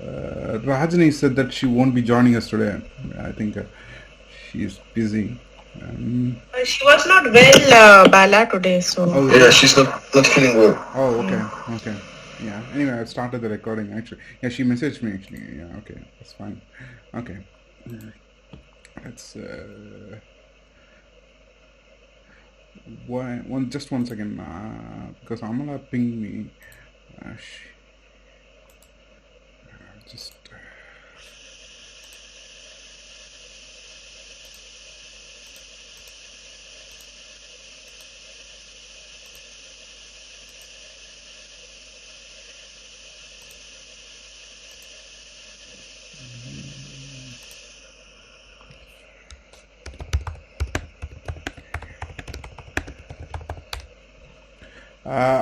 Rajani said that she won't be joining us today. I think she's busy. She was not well, Bala, today, so. Oh, Yeah, she's not feeling well. Oh, okay, okay. Yeah. Anyway, I've started the recording actually. Yeah, she messaged me actually. Yeah, okay, that's fine. Okay. Let's just 1 second. Because Amala pinged me. Just.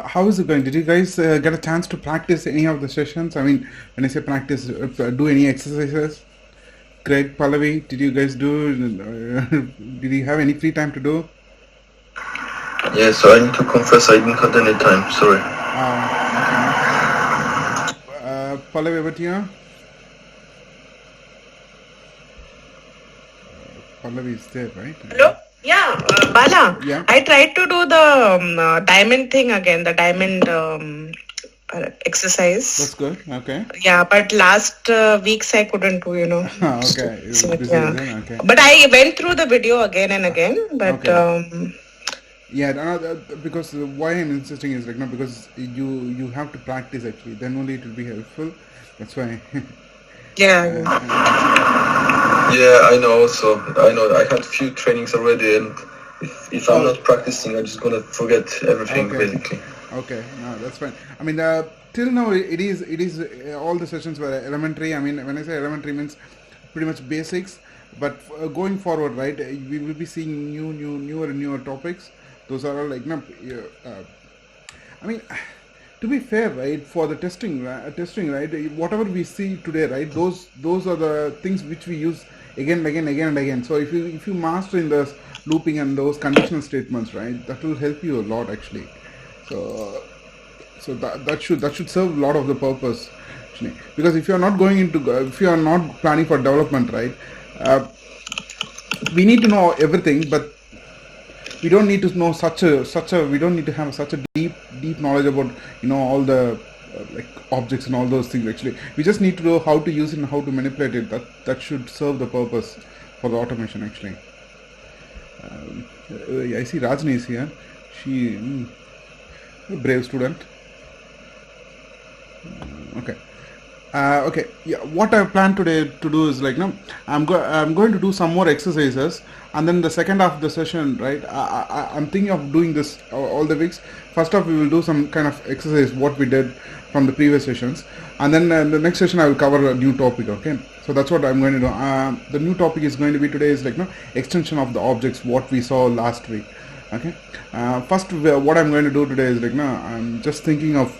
How is it going? Did you guys get a chance to practice any of the sessions? I mean, when I say practice, do any exercises? Greg, Pallavi, did you guys do? Did you have any free time to do? Yeah, so I need to confess I didn't have any time. Sorry. Okay. Pallavi, about you? Pallavi is there, right? Hello? Yeah, Bala. Yeah. I tried to do the diamond thing again, the diamond exercise. That's good. Okay. Yeah, but last weeks I couldn't do, Okay. So, Busy, yeah. okay. But I went through the video again and again. But Okay. Yeah, because why I'm insisting is like no, because you have to practice actually. Then only it will be helpful. That's why. yeah. Yeah, I know. So I know I had a few trainings already, and if I'm not practicing, I'm just gonna forget everything basically. Okay, no, that's fine. I mean, till now it is all the sessions were elementary. I mean, when I say elementary means pretty much basics. But going forward, right, we will be seeing newer topics. Those are all like no. I mean, to be fair, right, for the testing, right, whatever we see today, right, those are the things which we use again and again. So if you master in the looping and those conditional statements, right, that will help you a lot actually. So that should serve a lot of the purpose actually. Because if you are not planning for development, right, we need to know everything, but we don't need to know we don't need to have such a deep knowledge about all the like objects and all those things actually. We just need to know how to use it and how to manipulate it. That should serve the purpose for the automation actually. I see Rajni is here. She a brave student. Okay. Okay. Yeah. What I plan today to do is like I'm going to do some more exercises, and then the second half of the session, right? I'm thinking of doing this all the weeks. First off, we will do some kind of exercise what we did from the previous sessions, and then the next session I will cover a new topic. Okay. So that's what I'm going to do. The new topic is going to be today is like extension of the objects what we saw last week. Okay. First, what I'm going to do today is like I'm just thinking of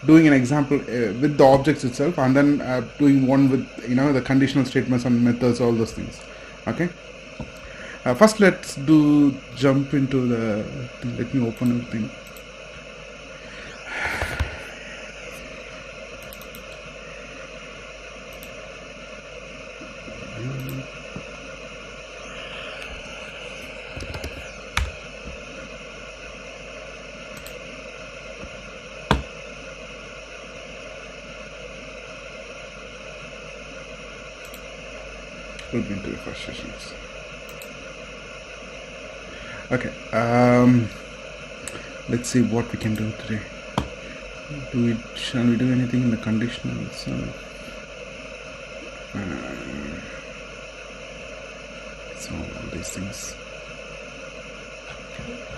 doing an example with the objects itself, and then doing one with the conditional statements and methods, all those things. Okay. First, let's jump into the. Let me open everything. We'll be into the first sessions. Okay. Let's see what we can do today. Shall we do anything in the conditionals? So all these things.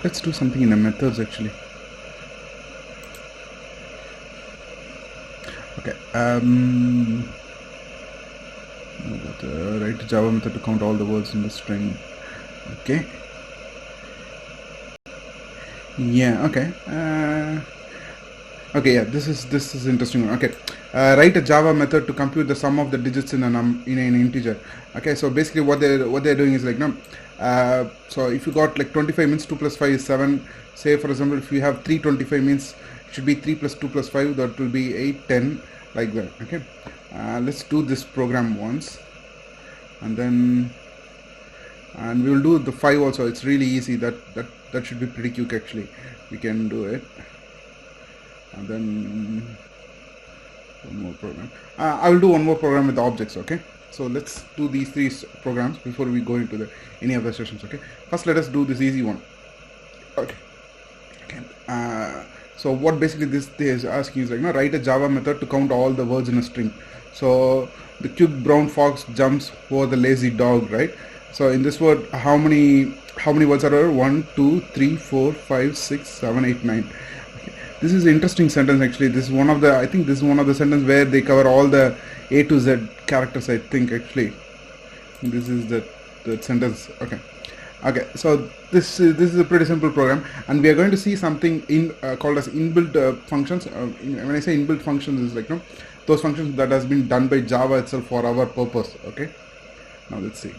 Let's do something in the methods actually. Okay. Write a Java method to count all the words in the string. Okay. Yeah. Okay. Okay. Yeah. This is interesting. Okay. Write a Java method to compute the sum of the digits in an integer. Okay. So basically, what they're doing is like so if you got like 25 means 2 plus 5 is 7. Say for example, if you have 325 means should be 3 plus 2 plus 5, that will be 8, 10, like that. Okay, let's do this program once, and then we will do the 5 also. It's really easy. That should be pretty quick actually. We can do it, and then one more program. I will do one more program with objects. Okay, so let's do these 3 programs before we go into any other sessions. Okay, first let us do this easy one. Okay. So what basically this is asking is like, write a Java method to count all the words in a string. So the cute brown fox jumps over the lazy dog, right? So in this word, how many words are there? 1, 2, 3, 4, 5, 6, 7, 8, 9. Okay. This is an interesting sentence actually. This is one of the, I think this is one of the sentences where they cover all the A to Z characters, I think actually. This is the sentence. Okay, so this is a pretty simple program, and we are going to see something called as inbuilt functions. When I say inbuilt functions, is like those functions that has been done by Java itself for our purpose. Okay, now let's see.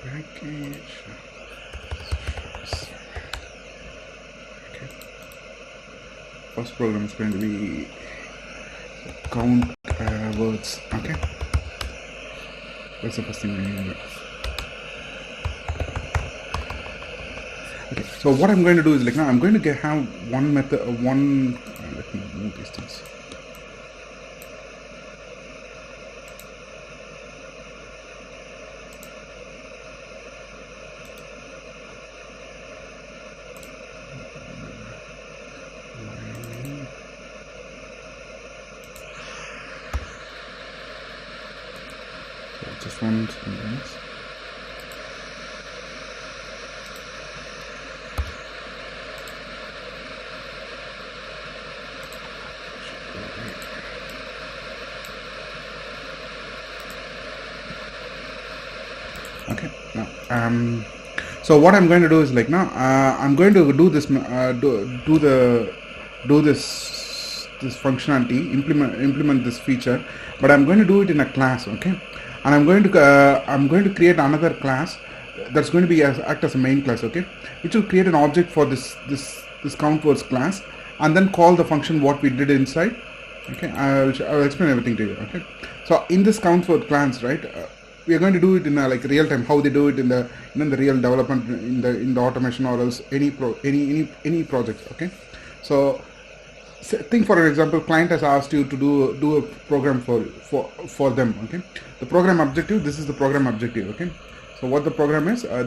Package. Okay. First program is going to be count words. Okay. That's the first thing we need to do. Okay. So what I'm going to do is like now I'm going to have one method. Let me move these things. Just one sentence. Okay. Now, so what I'm going to do is like now I'm going to do this this functionality, implement this feature, but I'm going to do it in a class. Okay. And I'm going to create another class that's going to be act as a main class, okay, which will create an object for this count words class, and then call the function what we did inside. Okay, I'll explain everything to you. Okay, so in this count word class, right, we are going to do it in like real time, how they do it in the real development in the automation or else any project. Okay, so think for example, client has asked you to do a program for them. Okay, the program objective, this is the program objective. Okay, so what the program is, they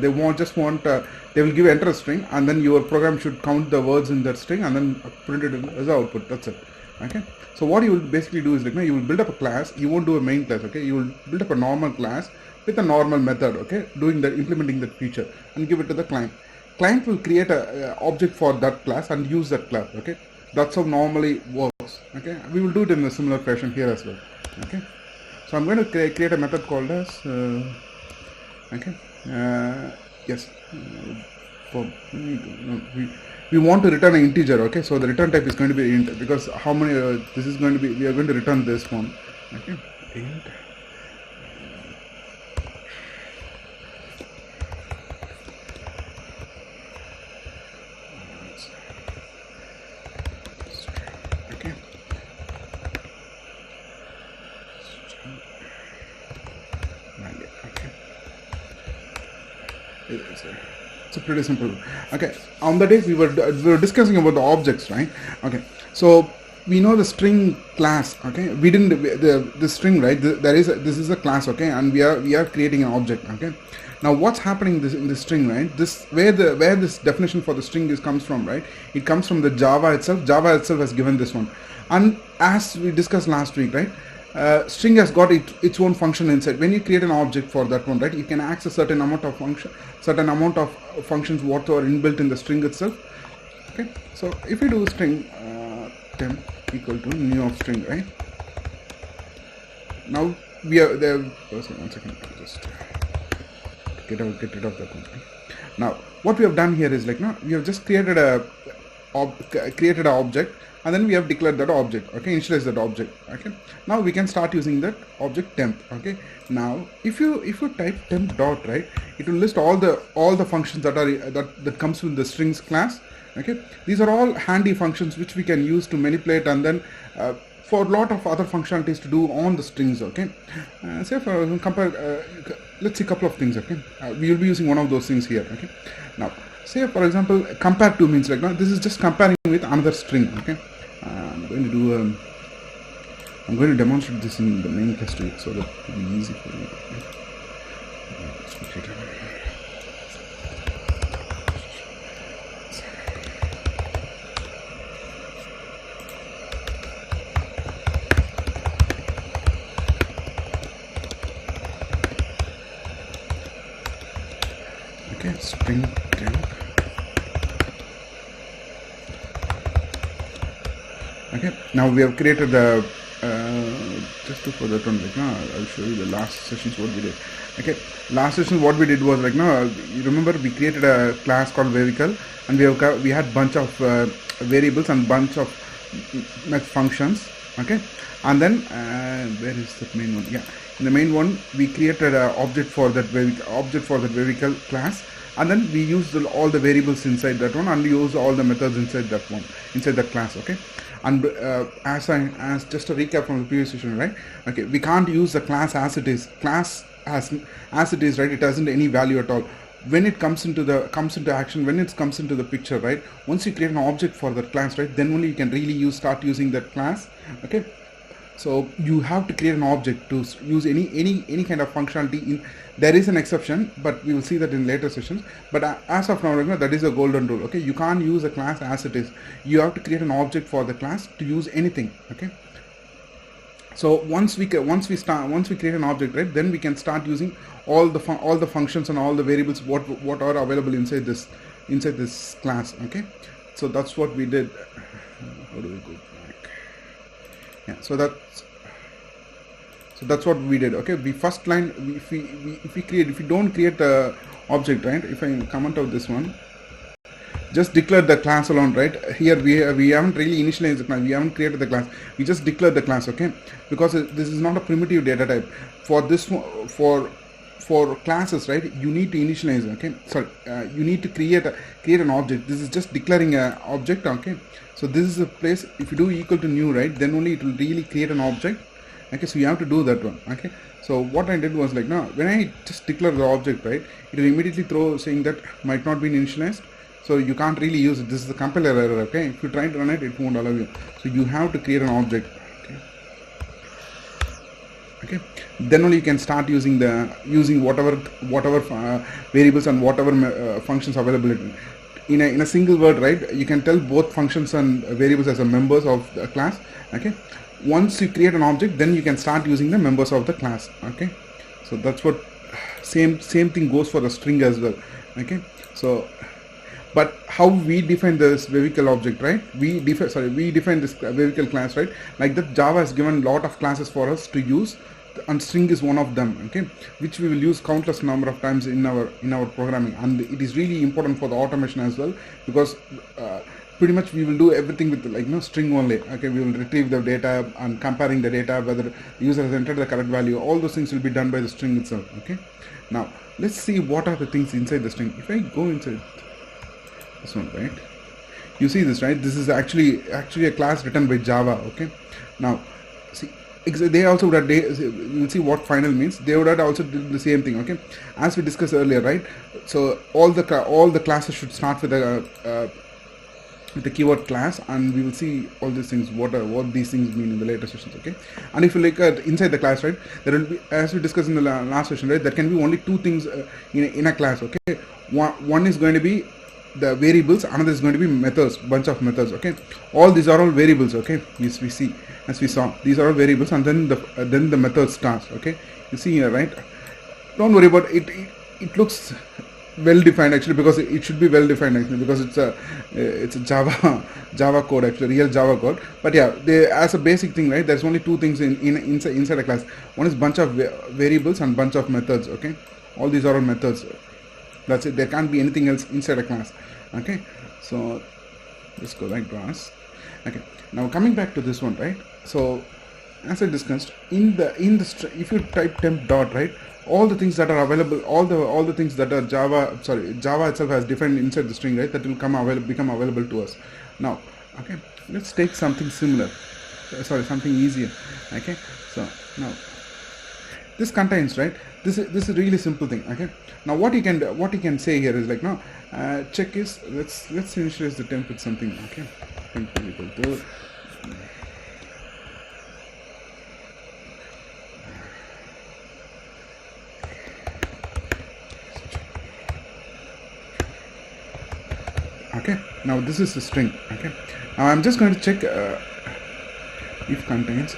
they will give enter a string, and then your program should count the words in that string and then print it as the output. That's it. Okay, so what you will basically do is like, you will build up a class. You won't do a main class. Okay, you will build up a normal class with a normal method. Okay, implementing that feature and give it to the client. Client will create a object for that class and use that class. Okay, that's how normally works. Okay, we will do it in a similar fashion here as well. Okay, so I'm going to create a method called as yes, we want to return an integer. Okay, so the return type is going to be int, because how many this is going to be, we are going to return this one. Okay, int. It's pretty simple. Okay, on the day we were discussing about the objects, right? Okay, so we know the string class. Okay, we didn't the string, right? This is a class. Okay, and we are creating an object. Okay, now what's happening in this string, right? This where this definition for the string comes from, right? It comes from the Java itself. Java itself has given this one, and as we discussed last week, right? String has got its own function inside. When you create an object for that one, right, you can access certain amount of functions what are inbuilt in the string itself. Okay, so if we do string temp equal to new of string, right? Now we are there. One second, just get rid of that one. Now what we have done here is like, now we have just created a object, and then we have declared that object, okay, initialize that object, okay. Now we can start using that object temp, okay. Now if you type temp dot, right, it will list all the functions that comes with the strings class, okay. These are all handy functions which we can use to manipulate, and then for a lot of other functionalities to do on the strings, okay. Say for let's see a couple of things, okay. We will be using one of those things here, okay. Now say for example, compare to means like, now this is just comparing with another string, okay. I'm going to demonstrate this in the main class too, so that it will be easy for you. Okay, string temp. Okay, now we have created the just to for that one, like now I'll show you the last sessions what we did. Okay, last session what we did was like, now you remember we created a class called vehicle, and we had bunch of variables and bunch of functions, okay. And then where is the main one? Yeah, in the main one we created an object for that vehicle class, and then we used all the variables inside that one, and we used all the methods inside that class, okay. And as just a recap from the previous session, right, okay, we can't use the class as it is. Class as it is, right, it hasn't any value at all. When it comes into action, when it comes into the picture, right, once you create an object for that class, right, then only you can really start using that class, okay. So you have to create an object to use any kind of functionality. There is an exception, but we will see that in later sessions. But as of now, that is a golden rule, okay. You can't use a class as it is. You have to create an object for the class to use anything, okay. So once we create an object, right, then we can start using all the functions and all the variables what are available inside this class, okay. So that's what we did. How do we go back? Yeah, so that's what we did, okay. We first line, if we don't create the object, right, if I comment out this one, just declare the class alone, right. Here we haven't really initialized the class, we haven't created the class, we just declared the class, okay, because this is not a primitive data type. For this for classes, right, you need to initialize, okay, sorry, you need to create an object. This is just declaring an object, okay. So this is a place, if you do equal to new, right, then only it will really create an object, okay. So you have to do that one, okay. So what I did was like, now when I just declare the object, right, it will immediately throw saying that might not be initialized, so you can't really use it. This is the compiler error, okay. If you try to run it, it won't allow you. So you have to create an object, okay. Then only you can start using whatever variables and whatever functions available in a single word, right. You can tell both functions and variables as a members of the class, okay. Once you create an object, then you can start using the members of the class, okay. So that's what same thing goes for the string as well, okay. So but how we define this vehicle object, right, we define this vehicle class, right, like that Java has given a lot of classes for us to use, and string is one of them, okay, which we will use countless number of times in our programming. And it is really important for the automation as well, because pretty much we will do everything with, like, string only, okay. We will retrieve the data and comparing the data, whether the user has entered the correct value, all those things will be done by the string itself, okay. Now let's see what are the things inside the string. If I go inside this one, right, you see this, right, this is actually a class written by Java, okay. Now see, they also would have, we'll see what final means. They would have also did the same thing, okay, as we discussed earlier, right. So all the classes should start with the keyword class, and we will see all these things, what these things mean in the later sessions, okay. And if you look at inside the class, right, there will be, as we discussed in the last session, right, there can be only two things in a class, okay. One is going to be the variables, another is going to be methods, bunch of methods, okay. All these are all variables, okay. We see, as we saw, these are all variables, and then the method starts, okay. You see here, right, don't worry about it. It looks well defined actually, because it should be well defined actually, because it's a Java code, actually real Java code. But yeah, as a basic thing, right, there's only two things inside a class. One is bunch of variables and bunch of methods, okay. All these are all methods. That's it. There can't be anything else inside a class. Okay, so let's go back to us. Okay, now coming back to this one, right? So as I discussed, if you type temp dot, right, all the things that are available, all the things that are Java itself has defined inside the string, right, that will become available to us. Now, okay, let's take something similar. Something easier. Okay, so now this contains, right, this is a really simple thing. Okay, now what you can say here is like, now check is, let's initialize the temp with something. Okay, temp is equal to okay. Now this is the string. Okay, now I'm just going to check if contains.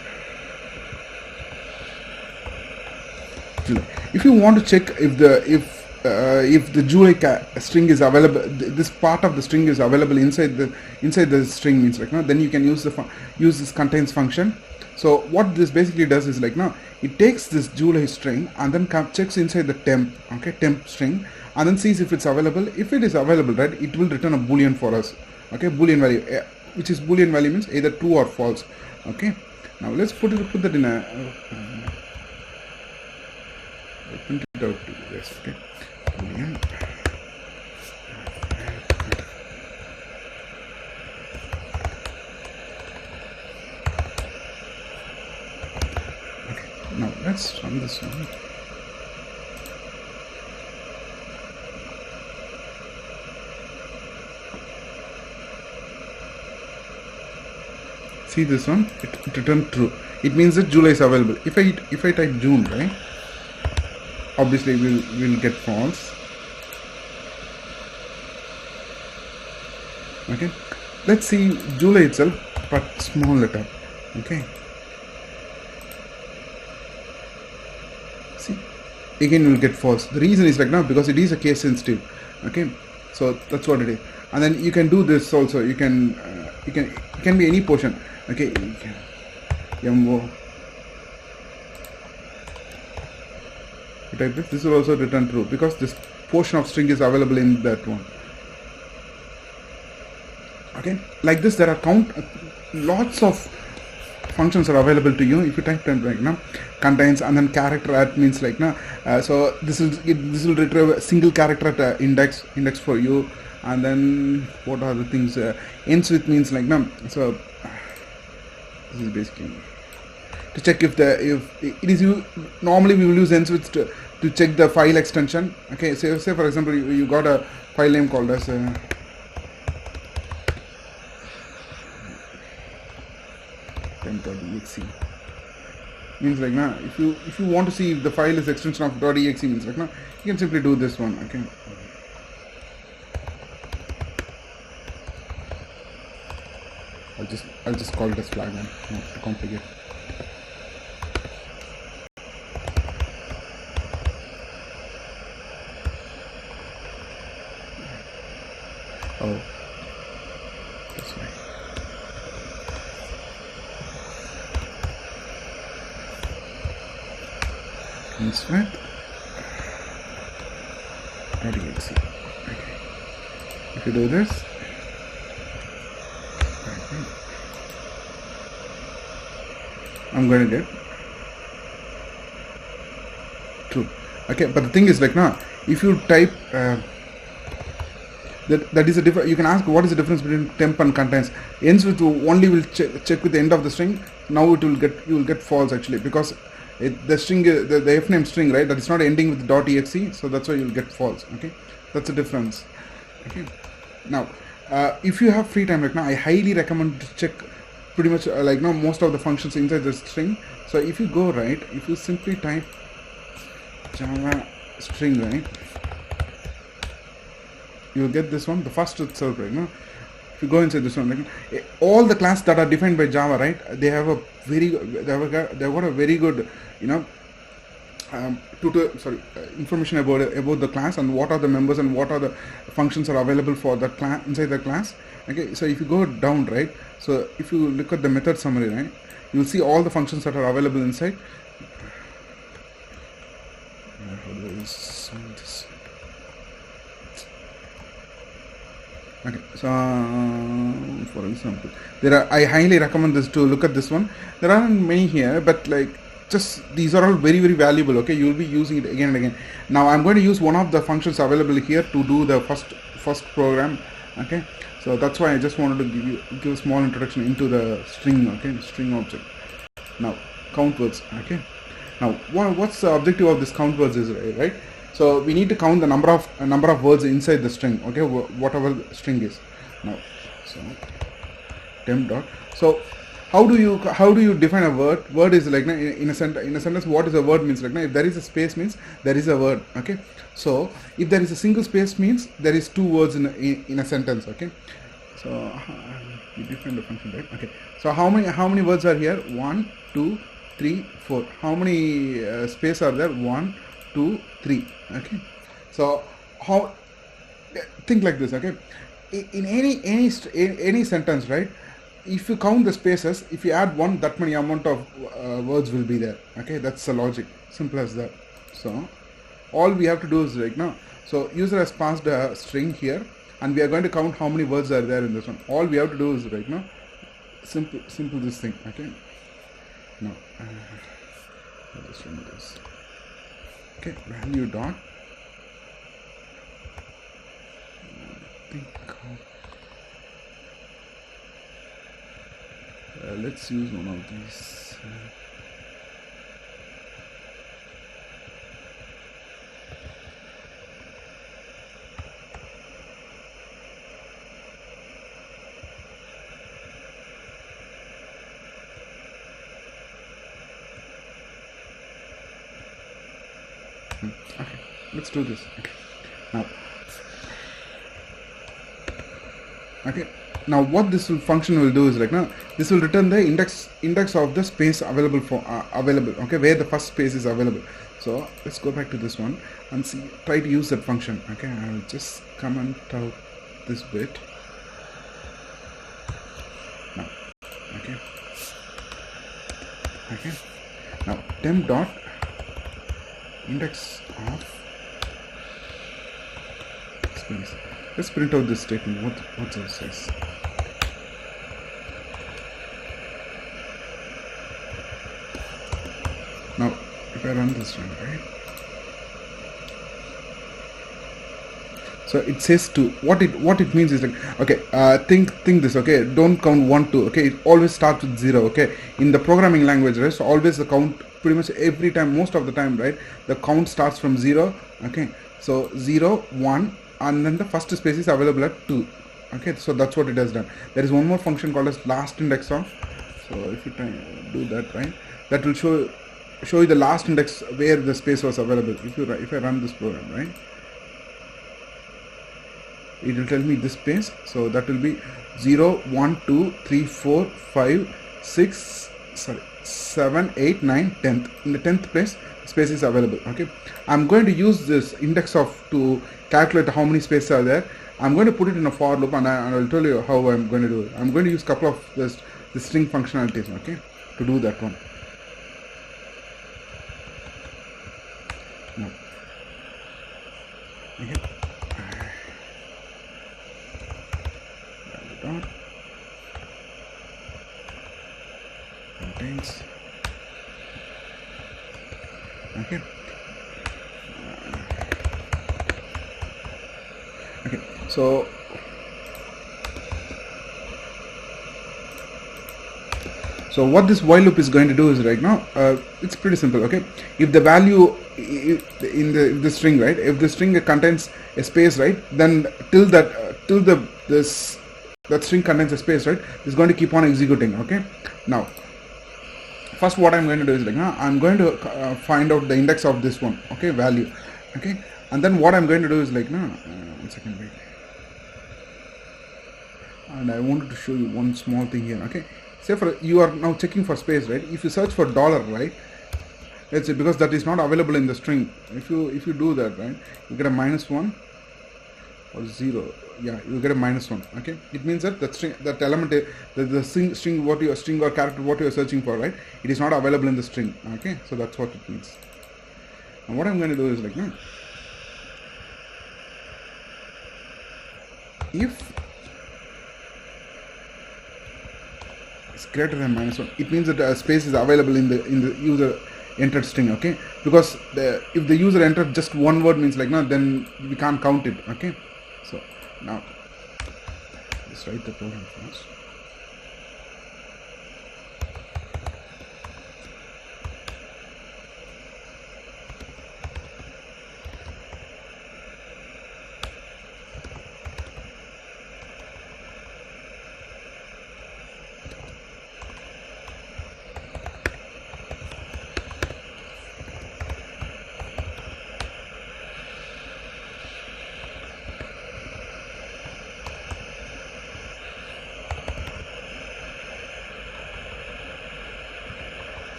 If you want to check if the July string is available, this part of the string is available inside the string, means like, no, then you can use this contains function. So what this basically does is like, now it takes this July string and then checks inside the temp, okay, temp string, and then sees if it's available. If it is available, right, it will return a boolean for us. Okay, boolean value, which is boolean value means either true or false. Okay, now let's put that in a print it out to this. Okay, boolean. Okay, now let's run this one. See this one, it returned true. It means that July is available. If I type June, right, obviously we'll get false. Okay, let's see July itself, but small letter. Okay, see, again we'll get false. The reason is like, now because it is a case sensitive. Okay, so that's what it is. And then you can do this also. You can it can be any portion. Okay, you can yumbo. You type this will also return true because this portion of string is available in that one. Okay, like this there are lots of functions are available to you. If you type them right now, contains and then character at, means like, now so this will retrieve a single character at index for you. And then what are the things, ends with means like, now so this is basically to check if it is you. Normally we will use ends with to check the file extension. Okay, say for example you got a file name called as temp.exe, means like, now if you want to see if the file is extension of .exe, means like, now you can simply do this one. Okay, I'll just call it as flag one, not to complicate. Oh, this way. Insert .exe. Okay. If you do this, I'm going to get true. Okay, but the thing is like, now if you type that is a difference. You can ask what is the difference between temp and contains. Ends with only will check with the end of the string. Now you will get false actually, because the string, the fname string, right, that is not ending with .exe, so that's why you'll get false. Okay, that's the difference. Okay, now if you have free time right now, I highly recommend to check pretty much like, now most of the functions inside the string. So if you go right, if you simply type Java string, right, you will get this one, the first itself, right now. If you go inside this one, like, all the classes that are defined by Java, right, they have a very got a very good, you know, information about the class and what are the members and what are the functions are available for that class inside the class. Okay, so if you go down, right, so if you look at the method summary, right, you will see all the functions that are available inside. how do I solve this? Okay, so for example, I highly recommend this to look at this one. There aren't many here, but like just these are all very very valuable. Okay, you will be using it again and again. Now I'm going to use one of the functions available here to do the first program. Okay, so that's why I just wanted to give a small introduction into the string. Okay, string object. Now count words. Okay, now what's the objective of this count words is, right? So we need to count the number of words inside the string. Okay, whatever the string is. Now, so temp dot. So how do you define a word? Word is like in a sentence. What is a word means like if there is a space means there is a word. Okay, so if there is a single space means there is two words in a sentence. Okay, so we define the function, right? Okay, so how many words are here? 1, 2, 3, 4. How many space are there? 1, 2, 3. Okay, so how think like this. Okay, in any sentence, right? If you count the spaces, if you add 1, that many amount of words will be there. Okay, that's the logic, simple as that. So all we have to do is like now, so user has passed a string here and we are going to count how many words are there in this one. All we have to do is right now simple this thing. Okay, now I'll just run this. Okay, value dot let's use one of these. Okay, let's do this. Okay, now. Okay, now what this function will do is like now this will return the index of the space available for available. Okay, where the first space is available. So let's go back to this one and try to use that function. Okay, I will just comment out this bit. Now, okay, now temp dot index of space. Let's print out this statement. What's it says? Now, if I run this one, right? So it says 2. What it means is like, okay, think this. Okay, don't count 1, 2. Okay, it always starts with 0. Okay, in the programming language, right? So always the count pretty much every time, most of the time, right? The count starts from 0. Okay, so 0, 1. And then the first space is available at 2. Okay, so that's what it has done. There is one more function called as last index of. So if you try to do that, right, that will show you the last index where the space was available. If I run this program, right, it will tell me this space. So that will be 0, 1, 2, 3, 4, 5, 6, 7, 8, 9, 10th. In the 10th place, space is available. Okay, I'm going to use this index of to calculate how many spaces are there. I'm going to put it in a for loop and I'll tell you how I'm going to do it. I'm going to use a couple of the string functionalities, okay, to do that one. Now, okay, dot contains. Okay. Okay, so what this while loop is going to do is right now, it's pretty simple. Okay, if the value in the string, right, if the string contains a space, right, then that string contains a space, right, it's going to keep on executing. Okay, now first what I'm going to do is like now I'm going to find out the index of this one, okay, value. Okay, and then what I'm going to do is like now 1 second, wait, and I wanted to show you one small thing here. Okay, say for you are now checking for space, right? If you search for dollar, right, let's say because that is not available in the string, if you do that, right, you get a -1 or 0. Yeah, you get a -1. Okay, it means that string, that element, the string what you string or character what you are searching for, right, it is not available in the string. Okay, so that's what it means. And what I'm going to do is like, no, if it's greater than -1, it means that a space is available in the user entered string, okay? Because if the user entered just one word means like, no, then we can't count it, okay? So now let's write the program first.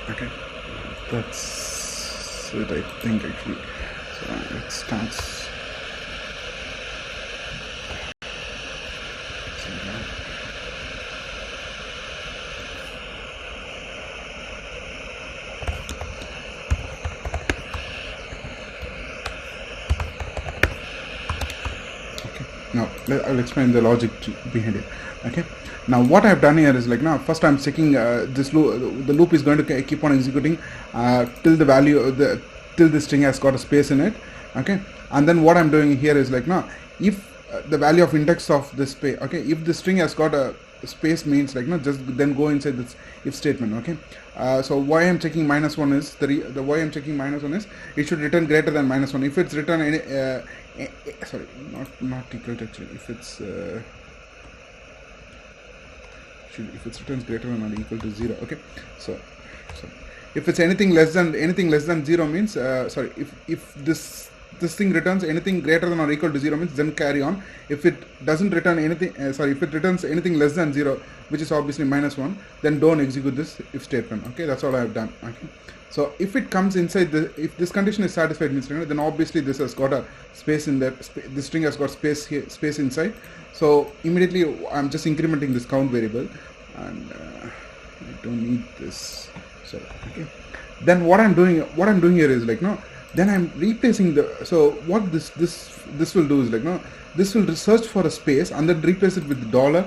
Okay, that's it, I think, actually. So let's start. Okay, now I'll explain the logic behind it. Okay, now what I've done here is like, now first I'm checking this loop. The loop is going to keep on executing till the value of till the string has got a space in it. Okay, and then what I'm doing here is like, now if the value of index of this space, okay, if the string has got a space means like, no, just then go inside this if statement. Okay, so why I'm checking -1 is the why I'm checking -1 is it should return greater than -1. If it's written any sorry, not equal to, actually, if it's if it returns greater than or equal to 0. Okay, so if it's anything less than 0 means sorry, if this thing returns anything greater than or equal to 0 means then carry on. If it doesn't return anything if it returns anything less than 0, which is obviously -1, then don't execute this if statement. Okay, that's all I have done. Okay, so if it comes inside if this condition is satisfied means, then obviously this has got a space in there. This string has got space here, space inside. So immediately I'm just incrementing this count variable, and I don't need this. So okay, then what I'm doing here is like, no, then I'm replacing the, so what this will do is like, no, this will search for a space and then replace it with $.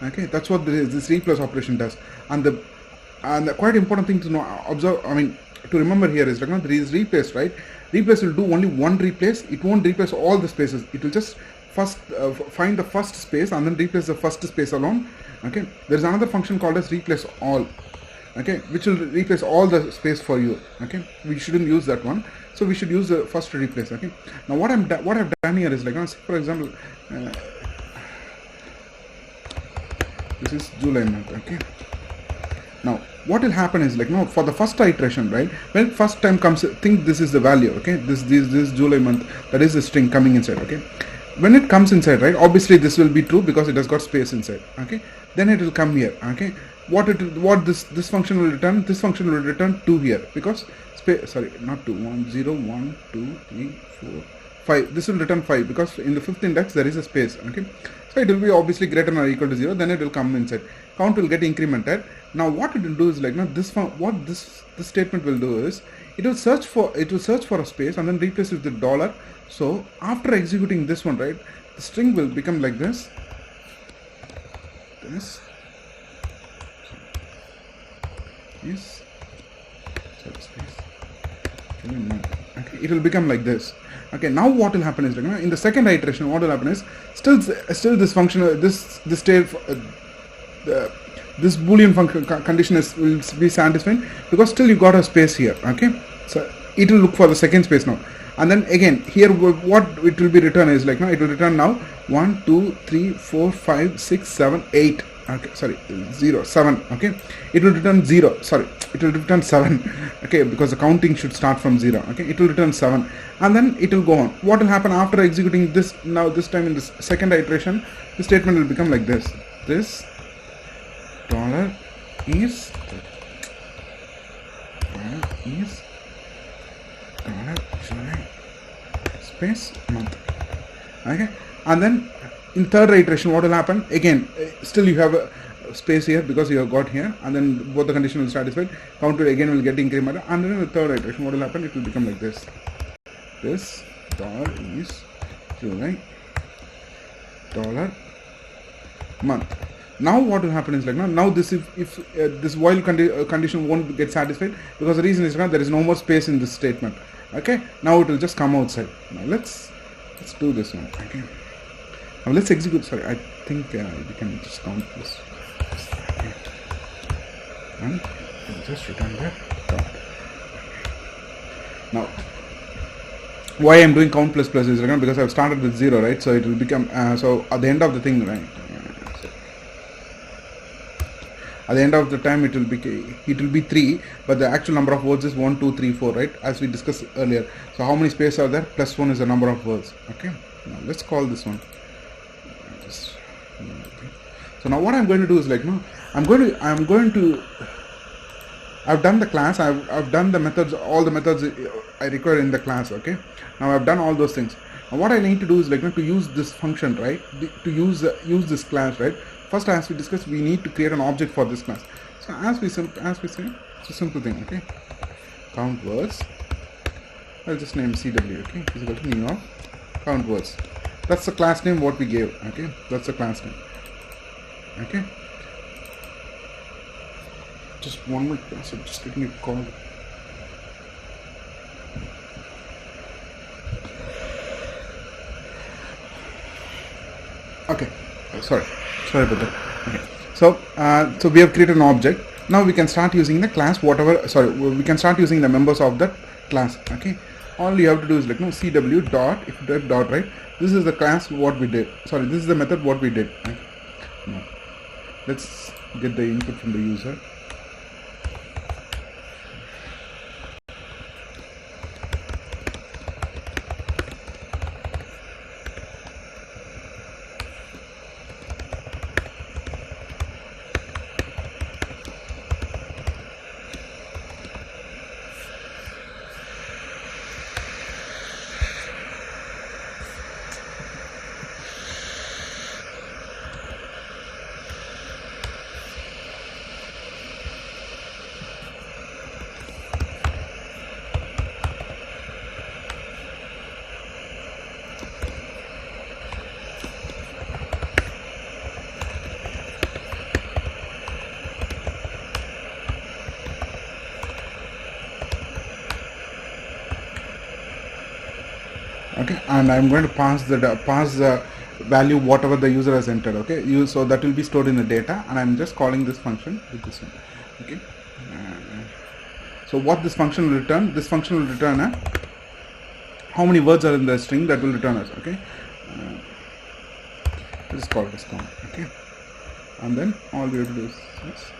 Okay, that's what this replace operation does. And the quite important thing to know, to remember here is like, no, there is replace, right? Replace will do only one replace. It won't replace all the spaces. It will just first find the first space and then replace the first space alone. Okay, there is another function called as replace all. Okay, which will replace all the space for you. Okay, we shouldn't use that one, so we should use the first replace. Okay, now what I've done here is like, for example, this is July month. Okay, now what will happen is like, no, for the first iteration, right, when first time comes, think this is the value. Okay, this July month, that is the string coming inside. Okay, when it comes inside, right, obviously this will be true because it has got space inside. Okay, then it will come here. Okay, what this function will return, this function will return 2 here because space, sorry, not 2, 1 0 1 2 3 4 5, this will return 5 because in the 5th index there is a space. Okay, so it will be obviously greater than or equal to 0, then it will come inside, count will get incremented. Now what it will do is like, now what this statement will do is it will search for a space and then replace it with $. So after executing this one, right, the string will become like this is, sorry, space. Okay, it will become like this. Okay, now what will happen is like, in the second iteration, what will happen is still this function, this state, this boolean function condition will be satisfied because still you got a space here. Okay, so it will look for the second space now, and then again here what it will be return is like, now it will return now 1 2 3 4 5 6 7 8. Okay, sorry, 0 7. Okay, it will return 0, sorry, it will return 7. Okay, because the counting should start from 0. Okay, it will return 7 and then it will go on. What will happen after executing this, now this time in this second iteration, the statement will become like this $is $July space month. Okay, and then in third iteration what will happen again, still you have a space here because you have got here, and then both the condition will satisfied, counted again will get incremented, and then in the third iteration what will happen, it will become like this dollar is July dollar month. Now what will happen is like now this if this while condition won't get satisfied, because the reason is there is no more space in this statement. Okay, now it will just come outside. Now let's do this one. Okay, now let's execute. Sorry, I think we can just count this. Okay. And we'll just return that dot. Now why I'm doing count plus plus is because I've started with 0, right? So it will become so at the end of the thing, right? So at the end of the time it will be 3, but the actual number of words is 1, 2, 3, 4, right? As we discussed earlier. So how many spaces are there? Plus 1 is the number of words. Okay. Now let's call this one. So now what I'm going to do is like I've done the class, I've done the methods, all the methods I require in the class. Okay, now I've done all those things. Now what I need to do is like to use this function, right? To use this class, right? First, as we discussed, we need to create an object for this class. So as we say, it's a simple thing. Okay, count words. I'll just name CW. Okay, is equal to new of count words. That's the class name what we gave. Okay, that's the class name. Okay. Just one minute, so just let me call. Okay, sorry about that. Okay, so we have created an object. Now we can start using the class we can start using the members of that class. Okay, all you have to do is like CW dot, if you type dot, right, this is the class what we did. Sorry, this is the method what we did. Okay. Now let's get the input from the user. Okay, and I'm going to pass the value whatever the user has entered. Okay, so that will be stored in the data, and I'm just calling this function with this one. Okay, so what this function will return? This function will return how many words are in the string, that will return us. Okay, let's call this count. Okay, and then all we have to do is this.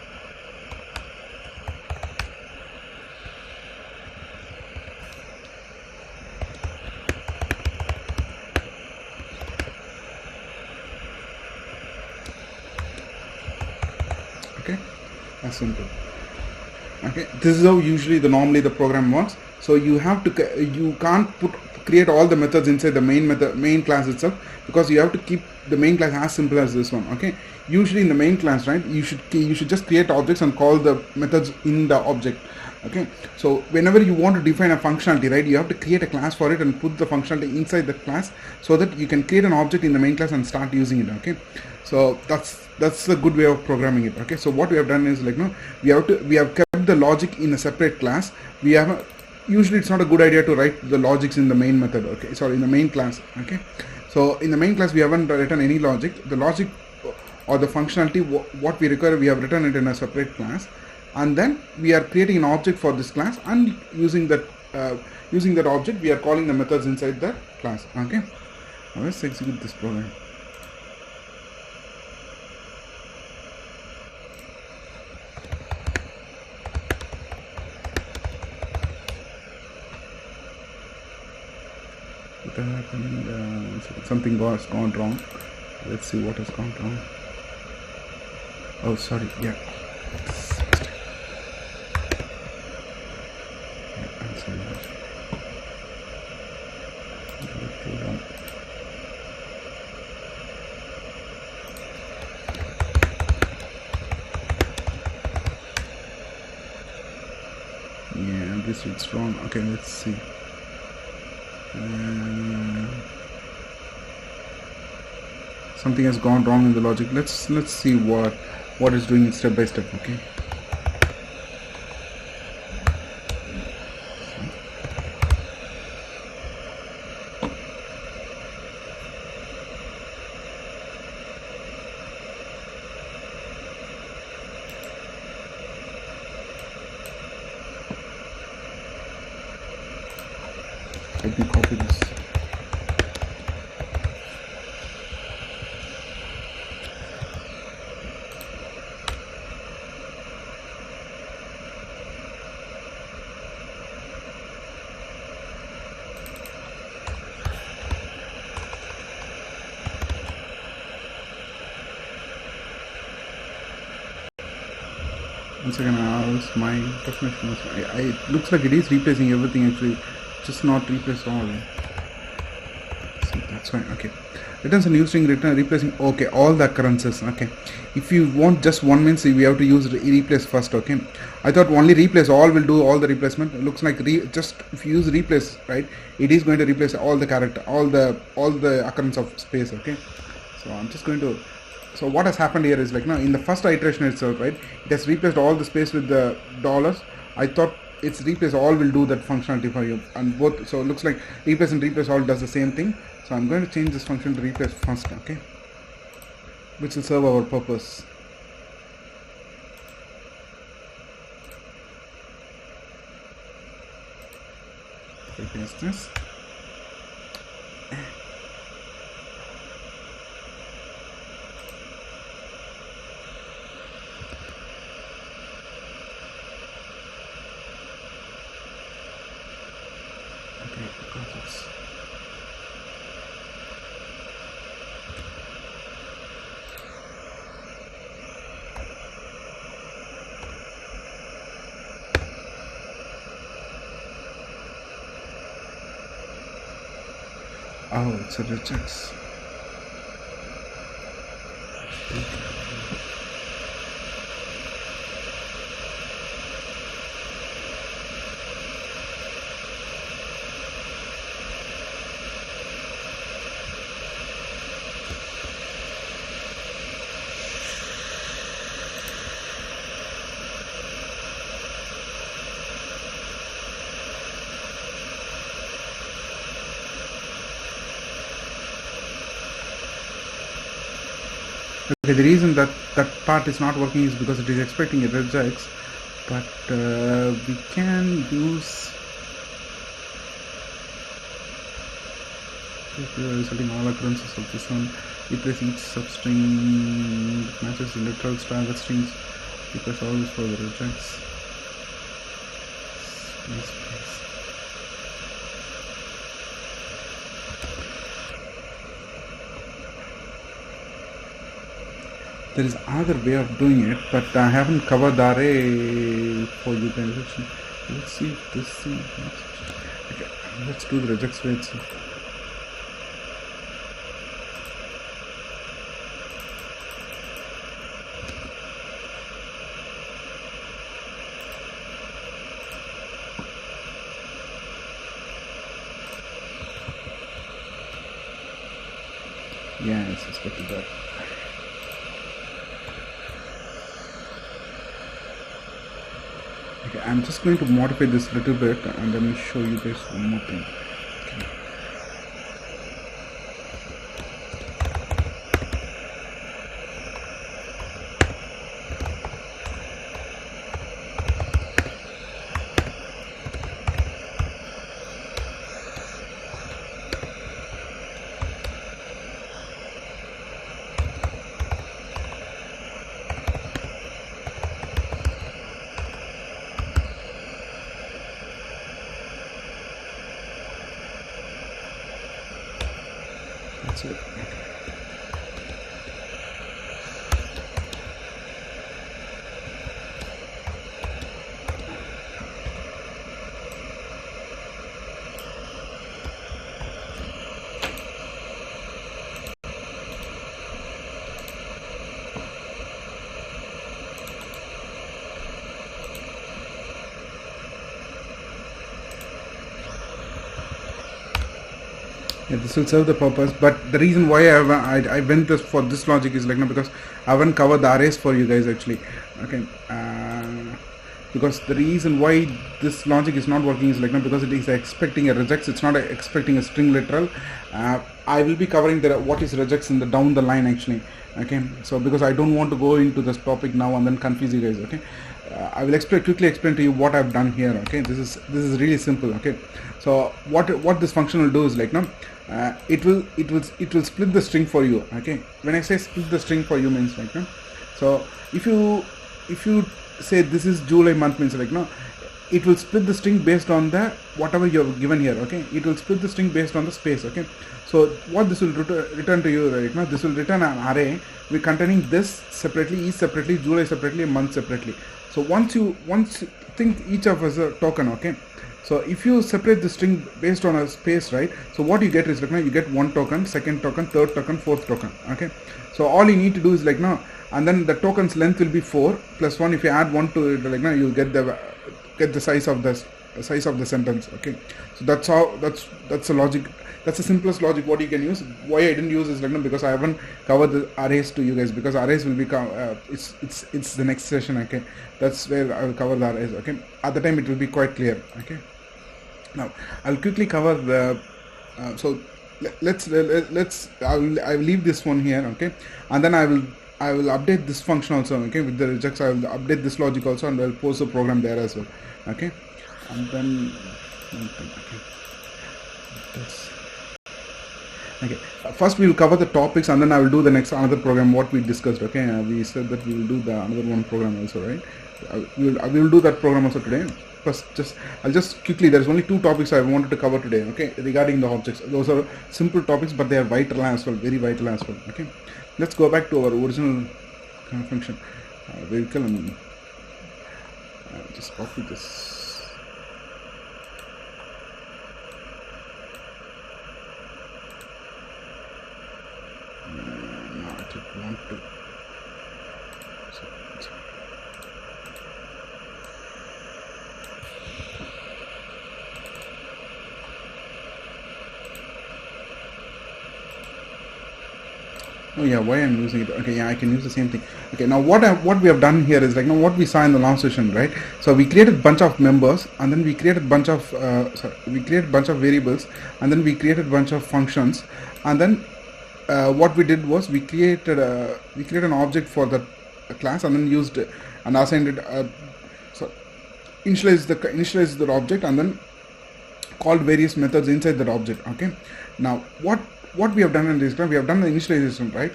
Okay, that's simple. Okay, this is how usually normally the program works. So you can't create all the methods inside the main class itself, because you have to keep the main class as simple as this one. Okay, usually in the main class, right, you should just create objects and call the methods in the object. Okay, so whenever you want to define a functionality, right, you have to create a class for it and put the functionality inside the class, so that you can create an object in the main class and start using it. Okay, so that's a good way of programming it. Okay, so what we have done is like we have kept the logic in a separate class. Usually it's not a good idea to write the logics in the main method. Okay, sorry, in the main class. Okay, so in the main class we haven't written any logic. The logic or the functionality what we require, we have written it in a separate class, and then we are creating an object for this class, and using that object we are calling the methods inside the class. Okay, now let's execute this program. What happened? Something has gone wrong. Let's see what has gone wrong. Oh, sorry. Yeah. I'm sorry. Hold on. Yeah, this looks wrong. Okay, let's see. Something has gone wrong in the logic. Let's see what is doing it step by step. Okay. Let me copy this. Once again, my definition. It looks like it is replacing everything actually, just not replace all. So that's fine. Okay. Returns a new string replacing. Okay, all the occurrences. Okay. If you want just one means we have to use replace first. Okay. I thought only replace all will do all the replacement. It looks like just if you use replace, right, it is going to replace all the character, all the occurrence of space. Okay. So I'm just going to. So what has happened here is like now in the first iteration itself, right, it has replaced all the space with the dollars. I thought it's replace all will do that functionality for you, and both. So it looks like replace and replace all does the same thing. So I'm going to change this function to replace first. Okay, which will serve our purpose. Replace this. Oh, it's a regex. Okay, the reason that part is not working is because it is expecting a regex, but we can use resulting all occurrences of this one. Replace each substring that matches the literal target strings. Replace all this for the regex. There is another way of doing it, but I haven't covered the array for you guys. Let's see if this thing works. Okay, let's do the regex way itself. Yeah, I suspected that. Okay, I'm just going to modify this a little bit and let me show you guys one more thing. Okay. That's it. Yeah, this will serve the purpose, but the reason why I went this for this logic is like no, because I haven't covered the arrays for you guys actually. Okay, because the reason why this logic is not working is like no, because it is expecting a regex. It's not expecting a string literal. I will be covering the what is regex in the down the line actually. Okay, so because I don't want to go into this topic now and then confuse you guys. Okay, I will quickly explain to you what I've done here. Okay, this is really simple. Okay, so what this function will do is like no, it will split the string for you. Okay, when I say split the string for you means like no, so if you say this is July month means like no, it will split the string based on the whatever you have given here. Okay, it will split the string based on the space. Okay, so what this will return to you right now, this will return an array with containing this separately, each separately, July separately, month separately. So once you think each of us a token. Okay, so if you separate the string based on a space, right, so what you get is like now you get one token, second token, third token, fourth token. Okay, so all you need to do is like now, and then the token's length will be 4 plus 1. If you add 1 to it, like now you'll get the size of the sentence. Okay, so that's the logic. That's the simplest logic what you can use. Why I didn't use is like no, because I haven't covered the arrays to you guys, because arrays will be it's the next session. Okay, that's where I will cover the arrays. Okay, at the time it will be quite clear. Okay, now I'll quickly cover the so let's I will leave this one here. Okay, and then I will update this function also. Okay, with the regex I will update this logic also, and I will post the program there as well. Okay, and then okay, first we will cover the topics, and then I will do the next another program what we discussed. Okay, we said that we will do the another one program also, right? We will do that program also today. First, I'll just quickly, there's only 2 topics I wanted to cover today. Okay, regarding the objects, those are simple topics, but they are vital as well, very vital as well. Okay, let's go back to our original function vehicle, and just copy this. No, I don't want to. Oh yeah, why I'm using it? Okay, yeah, I can use the same thing. Okay, now what we have done here is like now what we saw in the last session, right? So we created bunch of members, and then we created bunch of bunch of variables, and then we created bunch of functions, and then what we did was we created an object for that class, and then used and assigned it. So initialize the object, and then called various methods inside that object. Okay, now what we have done in this class, we have done the initialization, right?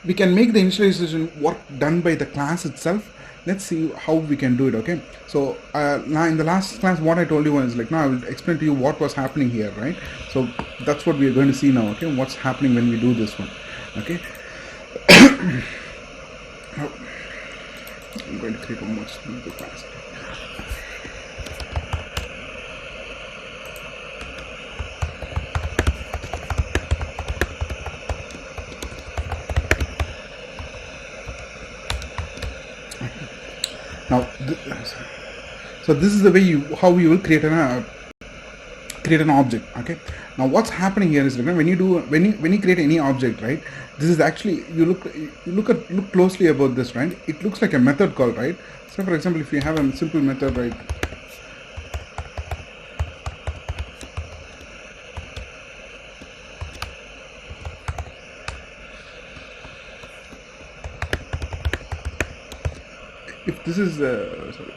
We can make the initialization work done by the class itself. Let's see how we can do it. Okay, so now in the last class what I told you was like, now I will explain to you what was happening here, right? So that's what we are going to see now. Okay, what's happening when we do this one. Okay, I'm going to create a more simple class. Now, so this is the way how you will create an object. Okay. Now, what's happening here is when you create any object, right? This is actually look closely about this, right? It looks like a method call, right? So, for example, if you have a simple method, right? If this is sorry.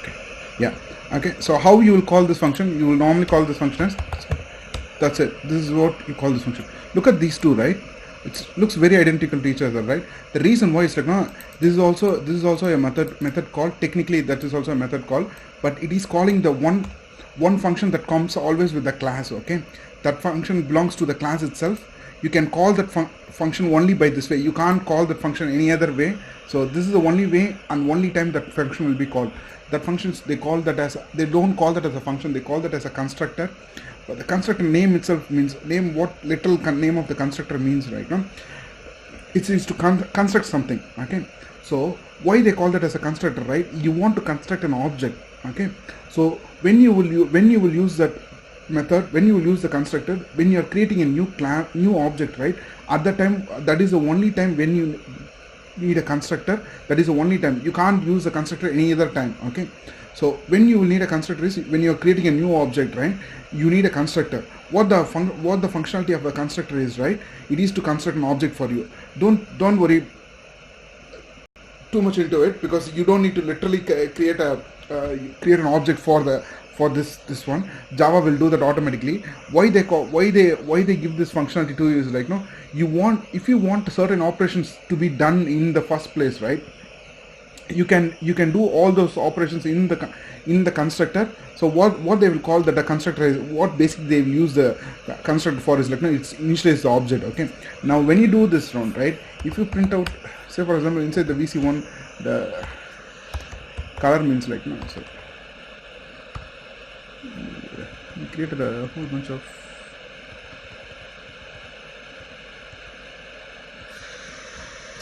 Okay. Yeah. Okay. So how you will call this function? You will normally call this function as, that's it. This is what you call this function. Look at these two, right? It looks very identical to each other, right? The reason why is like, no, this is also a method call. Technically, that is also a method call, but it is calling the one function that comes always with the class. Okay, that function belongs to the class itself. you can call that function only by this way. You can't call that function any other way. So this is the only way and only time that function will be called. That functions, they call that as, they don't call that as a function, they call that as a constructor. But the constructor name itself means, name, what literal name of the constructor means, right? No? It is to construct something, okay? So why they call that as a constructor, right? You want to construct an object, okay? So when you will use that method, when you will use the constructor, when you are creating a new object, right? At that time, that is the only time when you need a constructor. That is the only time. You can't use the constructor any other time, okay? So when you will need a constructor is when you are creating a new object, right? You need a constructor. What the functionality of a constructor is, right? It is to construct an object for you. Don't worry too much into it, because you don't need to literally create an object for this one. Java will do that automatically. Why they give this functionality to you is like, no, if you want certain operations to be done in the first place, right? You can do all those operations in the constructor. So what they will call that the constructor is, what basically they will use the constructor for is like, no, it's initialize the object, okay? Now when you do this round, right, if you print out, say for example, inside the VC1, the color means like, no, so we created a whole bunch of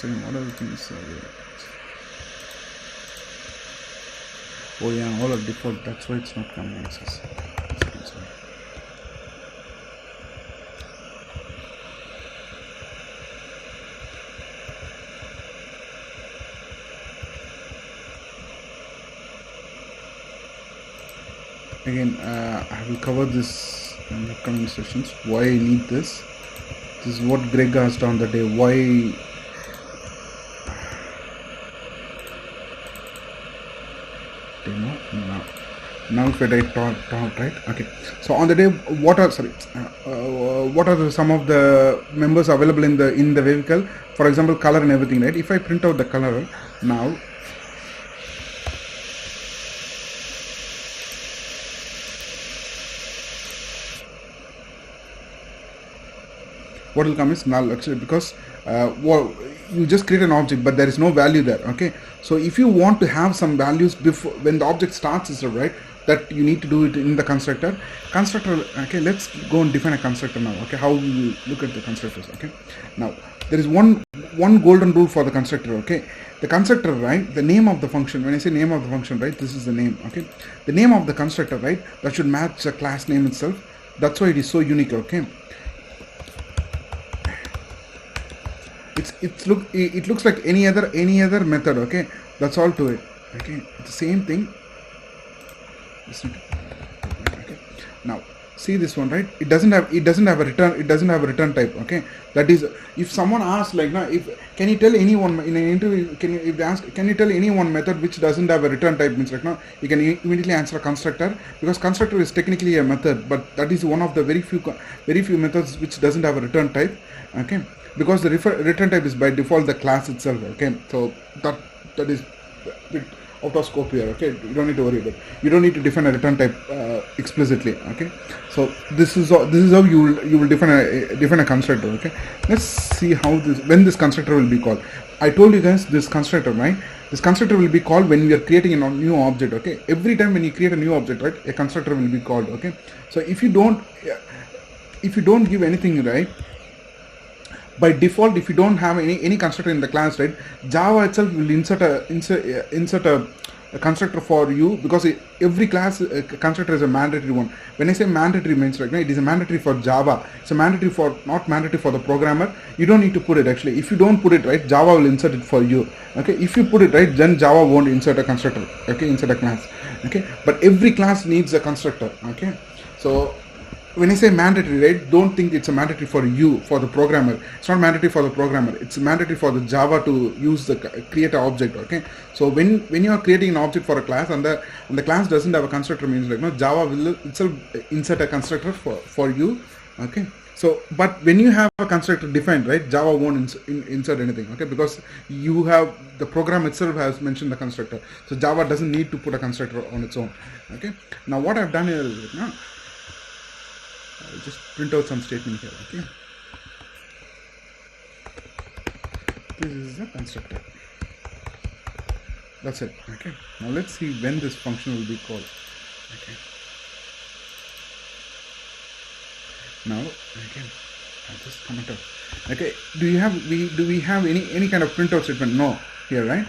what other things are there? Oh yeah, all are default, that's why it's not coming access. Sorry. Again, I will cover this in the upcoming sessions. Why I need this. This is what Greg asked on the day. Why? Demo now if I write talk, right? Okay. So on the day, what are some of the members available in the vehicle? For example, color and everything, right? If I print out the color now, what will come is null, actually, because you just create an object but there is no value there, okay? So if you want to have some values before when the object starts itself, right, that you need to do it in the constructor. Okay, let's go and define a constructor now, okay? How we look at the constructors, okay? Now there is one golden rule for the constructor, okay? The constructor, right, the name of the function, when I say name of the function, right, this is the name, okay? The name of the constructor, right, that should match the class name itself. That's why it is so unique, okay? It looks like any other method, okay? That's all to it, okay? It's the same thing. Okay. Now see this one, right? It doesn't have a return type, okay? That is, if someone asks like, now, can you tell anyone in an interview, can you tell any one method which doesn't have a return type, means like, now you can immediately answer constructor, because constructor is technically a method, but that is one of the very few methods which doesn't have a return type, okay? Because the return type is by default the class itself, okay? So that is a bit out of scope here, okay? You don't need to worry about it. You don't need to define a return type explicitly, okay? So this is how you will define a constructor, okay? Let's see when this constructor will be called. I told you guys this constructor, right? This constructor will be called when we are creating a new object, okay? Every time when you create a new object, right, a constructor will be called, okay? So if you don't give anything, right, by default, if you don't have any constructor in the class, right, Java itself will insert a constructor for you, because every class constructor is a mandatory one. When I say mandatory, means like, it is a mandatory for Java. It's a mandatory not mandatory for the programmer. You don't need to put it, actually. If you don't put it, right, Java will insert it for you, okay? If you put it, right, then Java won't insert a constructor, okay, insert a class, okay? But every class needs a constructor, okay? So when I say mandatory, right, don't think it's a mandatory for you, for the programmer. It's not mandatory for the programmer. It's mandatory for the Java to use create an object, okay? So when you are creating an object for a class and the class doesn't have a constructor, means like, no, Java will itself insert a constructor for you, okay? So, but when you have a constructor defined, right, Java won't insert anything, okay? Because the program itself has mentioned the constructor. So Java doesn't need to put a constructor on its own, okay? Now what I've done is, I'll just print out some statement here, okay? This is the constructor. That's it. Okay. Now let's see when this function will be called. Okay. Now again, I'll just comment out. Okay. Do we have any kind of printout statement? No. Here, right?